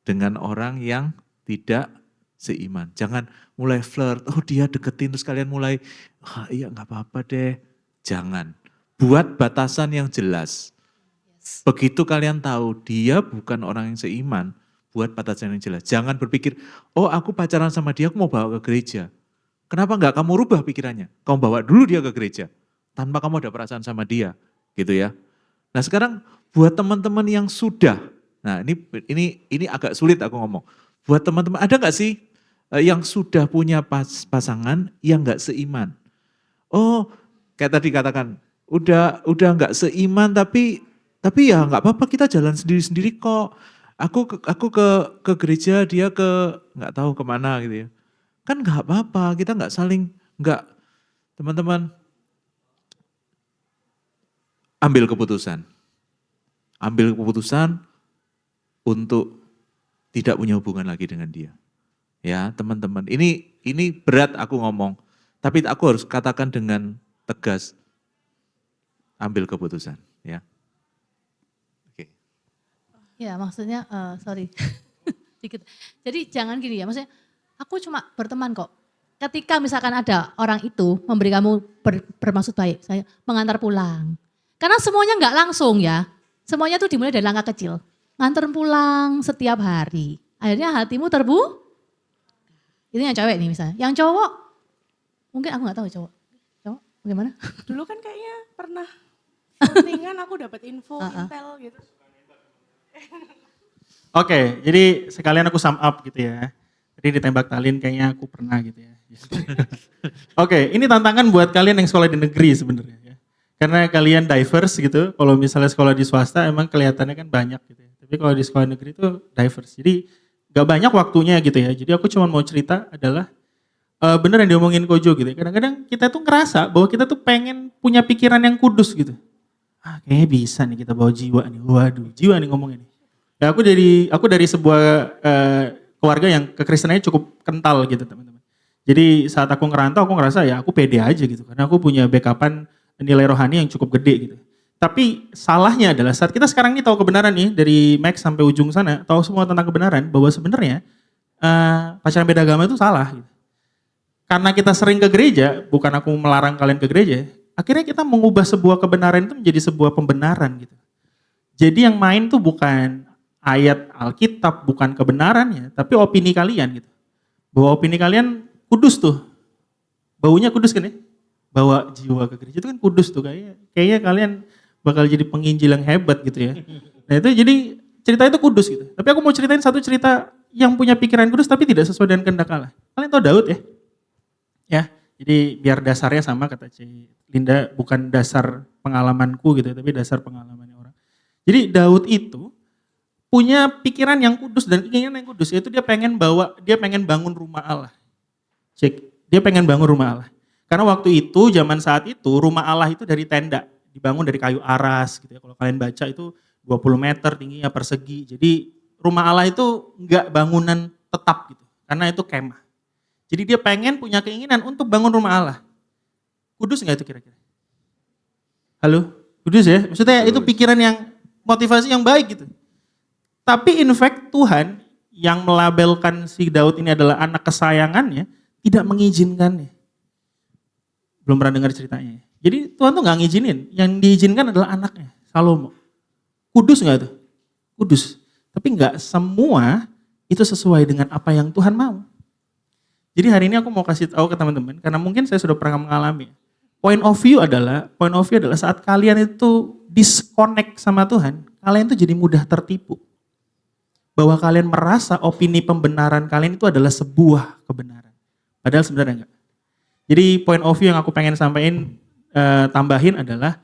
dengan orang yang tidak seiman. Jangan mulai flirt, oh dia deketin terus kalian mulai, iya gak apa-apa deh. Jangan. Buat batasan yang jelas. Begitu kalian tahu dia bukan orang yang seiman, buat batasan yang jelas. Jangan berpikir, oh aku pacaran sama dia, aku mau bawa ke gereja. Kenapa enggak kamu rubah pikirannya? Kamu bawa dulu dia ke gereja, tanpa kamu ada perasaan sama dia. Gitu ya. Nah sekarang buat teman-teman yang sudah, nah ini agak sulit aku ngomong. Buat teman-teman, ada enggak sih yang sudah punya pasangan yang enggak seiman? Oh, kayak tadi katakan, udah enggak seiman tapi ya enggak apa-apa kita jalan sendiri-sendiri kok. Aku ke gereja, dia enggak tahu kemana gitu ya. Kan enggak apa-apa, kita enggak saling, enggak. Teman-teman, ambil keputusan. Ambil keputusan untuk tidak punya hubungan lagi dengan dia. Ya teman-teman, ini berat aku ngomong. Tapi aku harus katakan dengan tegas, ambil keputusan. Ya. Oke. Ya maksudnya, sorry. Dikit. Jadi jangan gini ya, maksudnya aku cuma berteman kok. Ketika misalkan ada orang itu memberi kamu bermaksud baik, saya mengantar pulang. Karena semuanya enggak langsung ya. Semuanya tuh dimulai dari langkah kecil. Nganter pulang setiap hari. Akhirnya hatimu itu yang cewek nih misalnya. Yang cowok, mungkin aku gak tahu cowok. Cowok bagaimana? Dulu kan kayaknya pernah settingan aku dapat info, intel gitu. Oke, jadi sekalian aku sum up gitu ya. Jadi ditembak Talin kayaknya aku pernah gitu ya. Oke, ini tantangan buat kalian yang sekolah di negeri sebenarnya. Karena kalian diverse gitu, kalau misalnya sekolah di swasta emang kelihatannya kan banyak gitu ya. Tapi kalau di sekolah negeri itu diverse, jadi gak banyak waktunya gitu ya. Jadi aku cuma mau cerita adalah, bener yang diomongin Kojo gitu ya. Kadang-kadang kita tuh ngerasa bahwa kita tuh pengen punya pikiran yang kudus gitu. Kayaknya bisa nih kita bawa jiwa nih, waduh jiwa nih ngomongin nih. Ya aku dari sebuah keluarga yang kekristenannya cukup kental gitu teman-teman. Jadi saat aku ngerantau aku ngerasa ya aku pede aja gitu. Karena aku punya backupan nilai rohani yang cukup gede gitu. Tapi salahnya adalah saat kita sekarang ini tahu kebenaran nih dari Max sampai ujung sana, tahu semua tentang kebenaran bahwa sebenarnya pacaran beda agama itu salah. Gitu. Karena kita sering ke gereja, bukan aku melarang kalian ke gereja, akhirnya kita mengubah sebuah kebenaran itu menjadi sebuah pembenaran gitu. Jadi yang main tuh bukan ayat Alkitab, bukan kebenarannya, tapi opini kalian gitu. Bahwa opini kalian kudus tuh, baunya kudus kan ya? Bawa jiwa ke gereja itu kan kudus tuh kayaknya kalian bakal jadi penginjil yang hebat gitu ya. Nah itu jadi cerita itu kudus gitu. Tapi aku mau ceritain satu cerita yang punya pikiran kudus tapi tidak sesuai dengan kehendak Allah. Kalian tahu Daud ya? Ya, jadi biar dasarnya sama kata C. Linda, bukan dasar pengalamanku gitu tapi dasar pengalamannya orang. Jadi Daud itu punya pikiran yang kudus dan keinginan yang kudus, yaitu dia pengen bangun rumah Allah. Cek, dia pengen bangun rumah Allah. Karena waktu itu, zaman saat itu, rumah Allah itu dari tenda, dibangun dari kayu aras gitu ya. Kalau kalian baca itu 20 meter tingginya persegi. Jadi rumah Allah itu enggak bangunan tetap gitu, karena itu kemah. Jadi dia pengen punya keinginan untuk bangun rumah Allah. Kudus nggak itu kira-kira? Halo? Kudus ya? Maksudnya itu pikiran yang motivasi yang baik gitu. Tapi in fact Tuhan yang melabelkan si Daud ini adalah anak kesayangannya tidak mengizinkannya. Belum pernah dengar ceritanya. Jadi Tuhan tuh nggak ngizinin. Yang diizinkan adalah anaknya, Salomo. Kudus nggak tuh? Kudus. Tapi nggak semua itu sesuai dengan apa yang Tuhan mau. Jadi hari ini aku mau kasih tahu ke teman-teman, karena mungkin saya sudah pernah mengalami. Point of view adalah saat kalian itu disconnect sama Tuhan, kalian itu jadi mudah tertipu. Bahwa kalian merasa opini pembenaran kalian itu adalah sebuah kebenaran. Padahal sebenarnya enggak. Jadi point of view yang aku pengen sampaikan tambahin adalah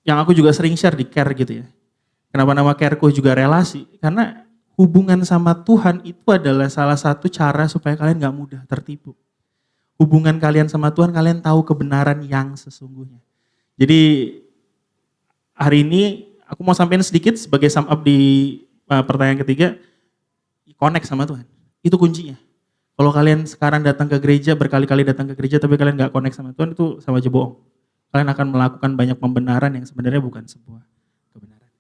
yang aku juga sering share di care gitu ya. Kenapa nama careku juga relasi? Karena hubungan sama Tuhan itu adalah salah satu cara supaya kalian gak mudah tertipu. Hubungan kalian sama Tuhan, kalian tahu kebenaran yang sesungguhnya. Jadi hari ini aku mau sampaikan sedikit sebagai sum up di pertanyaan ketiga, connect sama Tuhan. Itu kuncinya. Kalau kalian sekarang datang ke gereja, berkali-kali datang ke gereja tapi kalian gak connect sama Tuhan, itu sama aja bohong. Kalian akan melakukan banyak pembenaran yang sebenarnya bukan sebuah kebenaran.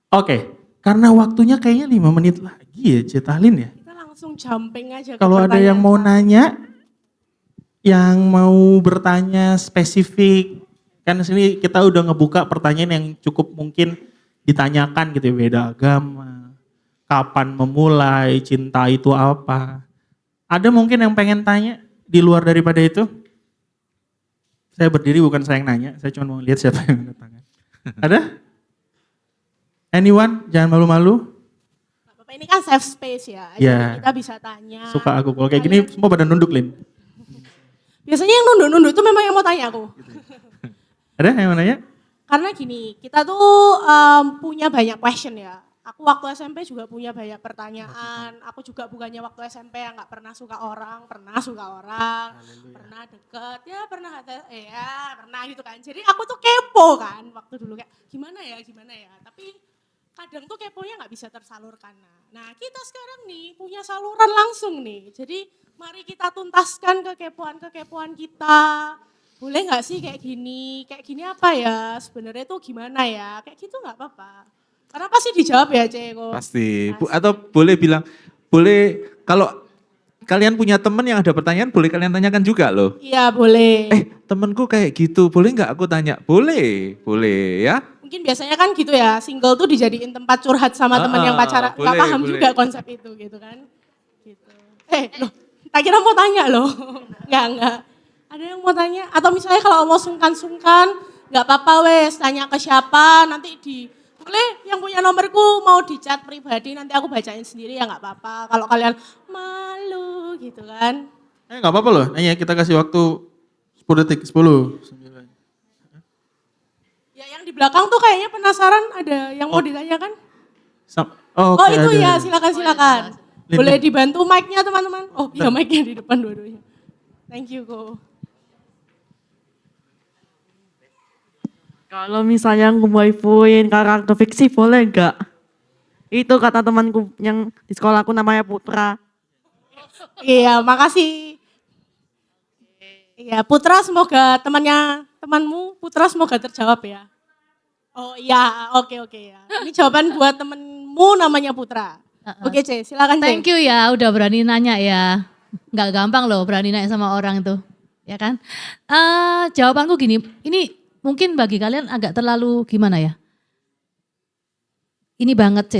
Oke, karena waktunya kayaknya 5 menit lagi ya, Cetahlin ya. Kita langsung jumping aja. Kalau ada yang mau nanya, yang mau bertanya spesifik, kan sini kita udah ngebuka pertanyaan yang cukup mungkin ditanyakan gitu ya, beda agama, kapan memulai, cinta itu apa. Ada mungkin yang pengen tanya di luar daripada itu? Saya berdiri bukan saya yang nanya, saya cuma mau lihat siapa yang angkat tangan. Ada? Anyone? Jangan malu-malu. Bapak ini kan safe space ya, Ya. jadi kita bisa tanya. Suka aku, kalau kayak gini semua pada nunduk, Lin. Biasanya yang nunduk-nunduk itu memang yang mau tanya aku. Ada yang mau nanya? Karena gini, kita tuh punya banyak question ya. Aku waktu SMP juga punya banyak pertanyaan. Aku juga bukannya waktu SMP yang gak pernah suka orang, pernah suka orang, pernah deket, ya pernah pernah gitu kan. Jadi aku tuh kepo kan waktu dulu kayak gimana ya. Tapi kadang tuh keponya gak bisa tersalurkan. Nah kita sekarang nih punya saluran langsung nih. Jadi mari kita tuntaskan kekepoan kita. Boleh gak sih kayak gini apa ya, sebenarnya tuh gimana ya, kayak gitu gak apa-apa. Karena pasti dijawab ya Ceko. Pasti. Atau boleh bilang, boleh kalau kalian punya teman yang ada pertanyaan, boleh kalian tanyakan juga loh. Iya boleh. Temenku kayak gitu, boleh nggak aku tanya? Boleh ya. Mungkin biasanya kan gitu ya, single tuh dijadiin tempat curhat sama teman yang pacaran, gak paham boleh. juga konsep itu gitu kan. Gitu. Loh, tak kira mau tanya loh. Enggak. Ada yang mau tanya? Atau misalnya kalau mau sungkan-sungkan, gak apa-apa wes, tanya ke siapa, nanti boleh yang punya nomorku mau di chat pribadi, nanti aku bacain sendiri ya gak apa-apa. Kalau kalian malu gitu kan. Gak apa-apa loh, nanya kita kasih waktu 10 detik, 10, 9. Ya yang di belakang tuh kayaknya penasaran, ada yang mau ditanyakan? Oke, Itu ada. ya, silakan. Boleh dibantu mic-nya teman-teman? Oh iya mic-nya di depan dua-duanya. Thank you Ko. Kalau misalnya ngeboy-boyin karakter fiksi boleh enggak? Itu kata temanku yang di sekolahku namanya Putra. Iya, makasih. Iya, Putra semoga temanmu Putra semoga terjawab ya. Oh iya, oke ya. Ini jawaban buat temenmu namanya Putra. Oke C, silakan C. Thank you ya udah berani nanya ya. Nggak gampang loh berani nanya sama orang itu. Ya kan? Jawabanku gini, ini mungkin bagi kalian agak terlalu gimana ya. Ini banget C.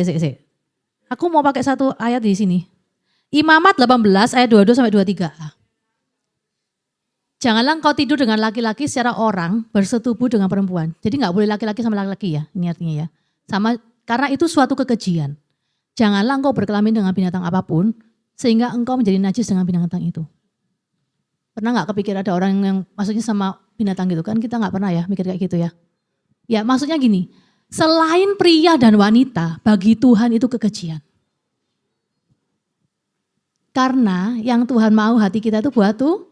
Aku mau pakai satu ayat di sini. Imamat 18 ayat 22 sampai 23. Janganlah engkau tidur dengan laki-laki secara orang bersetubuh dengan perempuan. Jadi nggak boleh laki-laki sama laki-laki ya, ini artinya ya. Sama karena itu suatu kekejian. Janganlah engkau berkelamin dengan binatang apapun sehingga engkau menjadi najis dengan binatang itu. Pernah nggak kepikir ada orang yang maksudnya sama binatang gitu kan? Kita nggak pernah ya mikir kayak gitu ya. Ya maksudnya gini, selain pria dan wanita bagi Tuhan itu kekejian. Karena yang Tuhan mau hati kita itu buat Tuhan.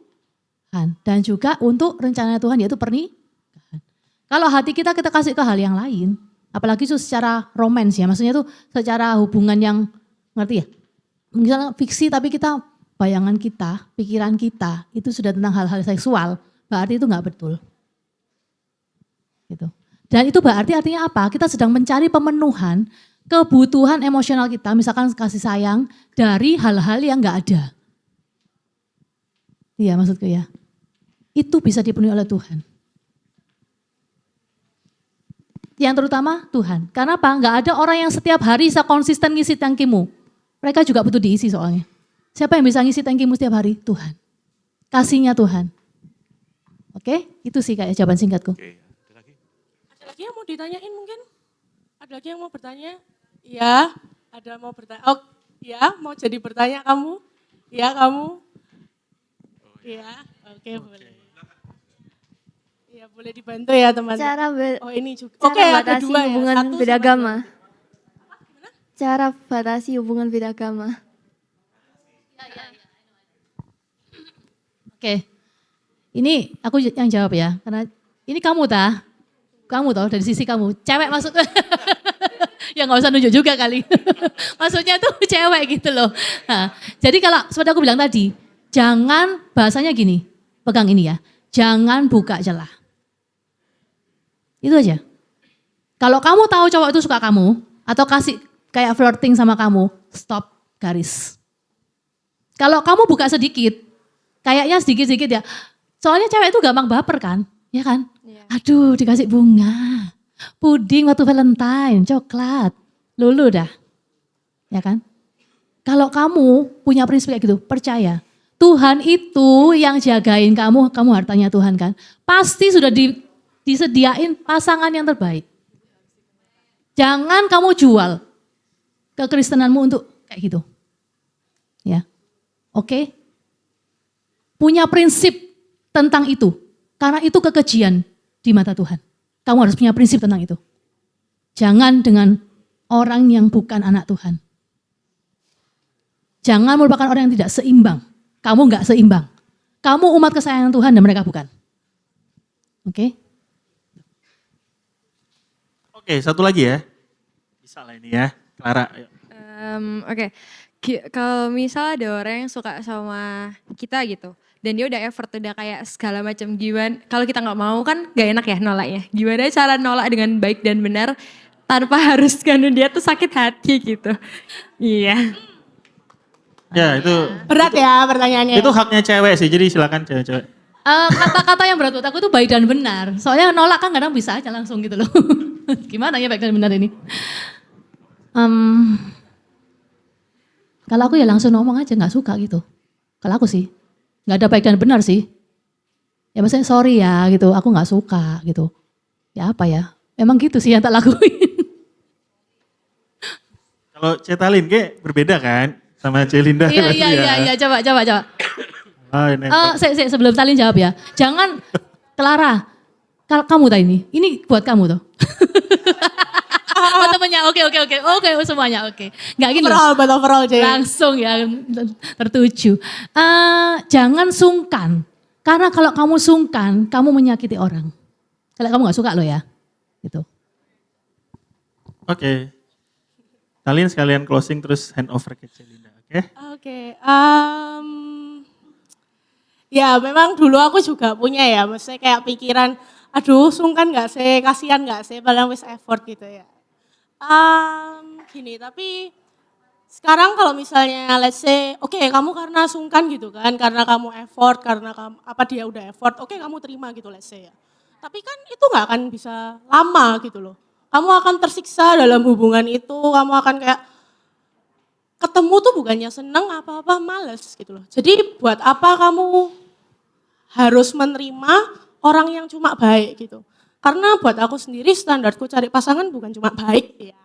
Dan juga untuk rencana Tuhan yaitu pernikahan. Kalau hati kita kasih ke hal yang lain, apalagi itu secara romans ya, maksudnya itu secara hubungan yang, ngerti ya? Misalnya fiksi tapi kita bayangan kita, pikiran kita itu sudah tentang hal-hal seksual, berarti itu nggak betul. Gitu. Dan itu berarti artinya apa? Kita sedang mencari pemenuhan kebutuhan emosional kita, misalkan kasih sayang dari hal-hal yang nggak ada. Iya maksudku ya. Itu bisa dipenuhi oleh Tuhan. Yang terutama Tuhan. Karena apa? Nggak ada orang yang setiap hari bisa konsisten ngisi tangkimu. Mereka juga butuh diisi soalnya. Siapa yang bisa ngisi tangkimu setiap hari? Tuhan. Kasihnya Tuhan. Oke, itu sih kayak jawaban singkatku. Oke, ada lagi? Ada lagi yang mau ditanyain mungkin? Ada lagi yang mau bertanya? Iya, ada mau bertanya. Oh, ya, mau jadi bertanya kamu? Iya, kamu? Iya, oke boleh. Iya, boleh dibantu ya teman. Oh ini juga. Oke, ada batasi dua ya. hubungan Satu beda sama agama. dua. Cara batasi hubungan beda agama. Oke, ini aku yang jawab ya. Karena ini kamu toh dari sisi kamu. Cewek maksud, ya nggak usah nunjuk juga kali. Maksudnya tuh cewek gitu loh. Nah, jadi kalau seperti aku bilang tadi, jangan bahasanya gini, pegang ini ya. Jangan buka celah. Itu aja. Kalau kamu tahu cowok itu suka kamu, atau kasih kayak flirting sama kamu, stop, garis. Kalau kamu buka sedikit, kayaknya sedikit-sedikit ya. Soalnya cewek itu gampang baper kan, ya kan? Aduh dikasih bunga, puding waktu Valentine, coklat, lulu dah. Ya kan? Kalau kamu punya prinsip kayak gitu, percaya. Tuhan itu yang jagain kamu hartanya Tuhan kan. Pasti sudah disediain pasangan yang terbaik. Jangan kamu jual kekristenanmu untuk kayak gitu. Ya. Oke? Punya prinsip tentang itu. Karena itu kekejian di mata Tuhan. Kamu harus punya prinsip tentang itu. Jangan dengan orang yang bukan anak Tuhan. Jangan merupakan orang yang tidak seimbang. Kamu enggak seimbang. Kamu umat kesayangan Tuhan dan mereka bukan. Oke? Oke, satu lagi ya. Bisa lah ini ya. Clara, ayo. Oke, kalau misal ada orang yang suka sama kita gitu, dan dia udah effort, udah kayak segala macam gimana, kalau kita nggak mau kan gak enak ya nolaknya. Gimana cara nolak dengan baik dan benar tanpa harus kan dia tuh sakit hati gitu. Iya. Ya itu Berat ya pertanyaannya. itu haknya cewek sih, jadi silakan cewek-cewek. Kata-kata yang berat buat aku itu baik dan benar. Soalnya nolak kan kadang bisa aja langsung gitu loh. Gimana ya baik dan benar ini? Kalau aku ya langsung ngomong aja nggak suka gitu. Kalau aku sih nggak ada baik dan benar sih. Ya maksudnya sorry ya gitu, aku nggak suka gitu. Ya apa ya? Emang gitu sih yang tak lakuin. Kalau Cetalin kayak berbeda kan sama Celinda. Iya, coba. Oh, ini. Sebelum Talin jawab ya, jangan Clara, kamu tadi ini buat kamu tuh. Oh temennya, oke, semuanya oke. Nggak gini loh, Overall, Jay. langsung ya tertuju. Jangan sungkan, karena kalau kamu sungkan, kamu menyakiti orang. Kalau kamu nggak suka loh ya, gitu. Oke. Kalian sekalian closing terus hand over ke Celinda, oke? Oke, ya memang dulu aku juga punya ya, maksudnya kayak pikiran, aduh sungkan gak sih, kasihan gak sih, padahal wis effort gitu ya. Gini, tapi sekarang kalau misalnya let's say, oke kamu karena sungkan gitu kan, karena kamu effort, karena kamu, dia udah effort, oke kamu terima gitu let's say ya. Tapi kan itu gak akan bisa lama gitu loh. Kamu akan tersiksa dalam hubungan itu, kamu akan kayak, ketemu tuh bukannya seneng apa-apa males gitu loh. Jadi buat apa kamu harus menerima orang yang cuma baik gitu. Karena buat aku sendiri standarku cari pasangan bukan cuma baik ya.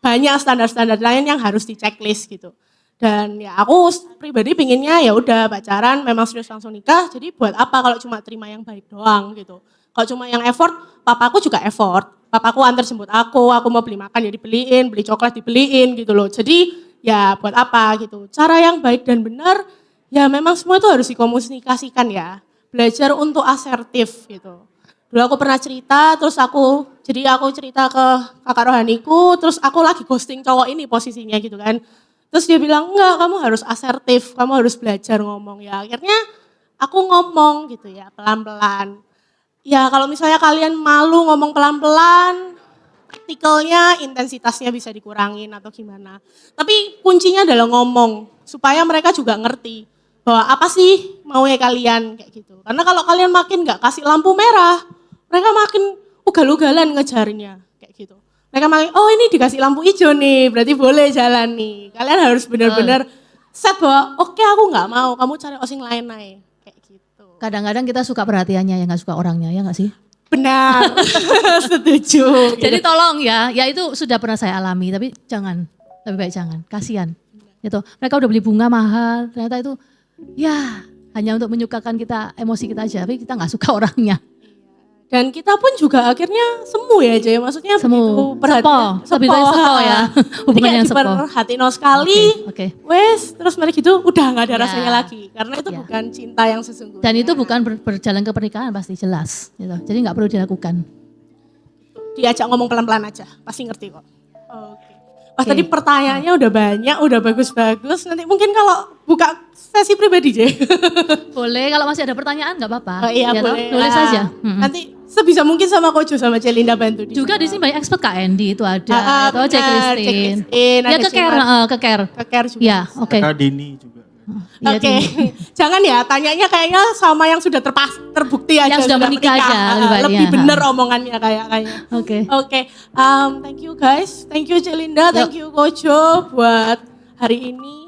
Banyak standar-standar lain yang harus di checklist gitu. Dan ya aku pribadi pinginnya ya udah pacaran memang serius langsung nikah. Jadi buat apa kalau cuma terima yang baik doang gitu. Kalau cuma yang effort, papaku juga effort. Papaku antar jemput aku mau beli makan ya dibeliin, beli coklat dibeliin gitu loh. Jadi ya buat apa gitu. Cara yang baik dan benar ya memang semua itu harus dikomunikasikan ya. Belajar untuk asertif gitu. Dulu aku pernah cerita terus aku cerita ke kakak rohaniku terus aku lagi ghosting cowok ini posisinya gitu kan. Terus dia bilang, enggak, kamu harus asertif, kamu harus belajar ngomong. Ya akhirnya aku ngomong gitu ya, pelan-pelan. Ya kalau misalnya kalian malu ngomong pelan-pelan, partikelnya, intensitasnya bisa dikurangin atau gimana. Tapi kuncinya adalah ngomong, supaya mereka juga ngerti bahwa apa sih maunya kalian kayak gitu. Karena kalau kalian makin gak kasih lampu merah, mereka makin ugal-ugalan ngejarnya kayak gitu. Mereka makin, oh ini dikasih lampu hijau nih, berarti boleh jalan nih. Kalian harus benar-benar set bahwa oke, aku gak mau, kamu cari osing lain naik. Kayak gitu. Kadang-kadang kita suka perhatiannya ya gak suka orangnya, ya gak sih? Benar, setuju. Jadi tolong ya itu sudah pernah saya alami, tapi jangan, lebih baik jangan, kasihan. Gitu. Mereka udah beli bunga mahal, ternyata itu ya hanya untuk menyukakan kita, emosi kita aja, tapi kita gak suka orangnya. Dan kita pun juga akhirnya semu ya Jay, maksudnya Semu, begitu perhatian. lebih baik sepo ya, hubungan yang sepo. Diperhatiin sekali, Oke. wes terus mereka gitu udah gak ada Ya. rasanya lagi. Karena itu Ya. bukan cinta yang sesungguhnya. Dan itu bukan berjalan ke pernikahan pasti jelas. Gitu. Jadi gak perlu dilakukan. Diajak ngomong pelan-pelan aja, pasti ngerti kok. Oke. Wah Oke. tadi pertanyaannya udah banyak, udah bagus-bagus. Nanti mungkin kalau buka sesi pribadi Jay. Boleh, kalau masih ada pertanyaan gak apa-apa. Oh iya Ya toh? boleh. Nulis lah. saja. Nanti sebisa mungkin sama Kojo sama Celinda bantu. Juga di sini banyak expert Kak Endi itu ada, atau benar, Cek Cek Christine. Christine, Ya ada keker, Cimar. keker. Keker juga. Ya, oke. Kak Dini juga. Iya, Oke, Dini. jangan ya tanyanya kayaknya sama yang sudah terbukti aja. Yang sudah menikah aja, lebih baik, Lebih ya. bener omongannya kayaknya. Oke. Oke, thank you guys, thank you Celinda, thank you Kojo buat hari ini.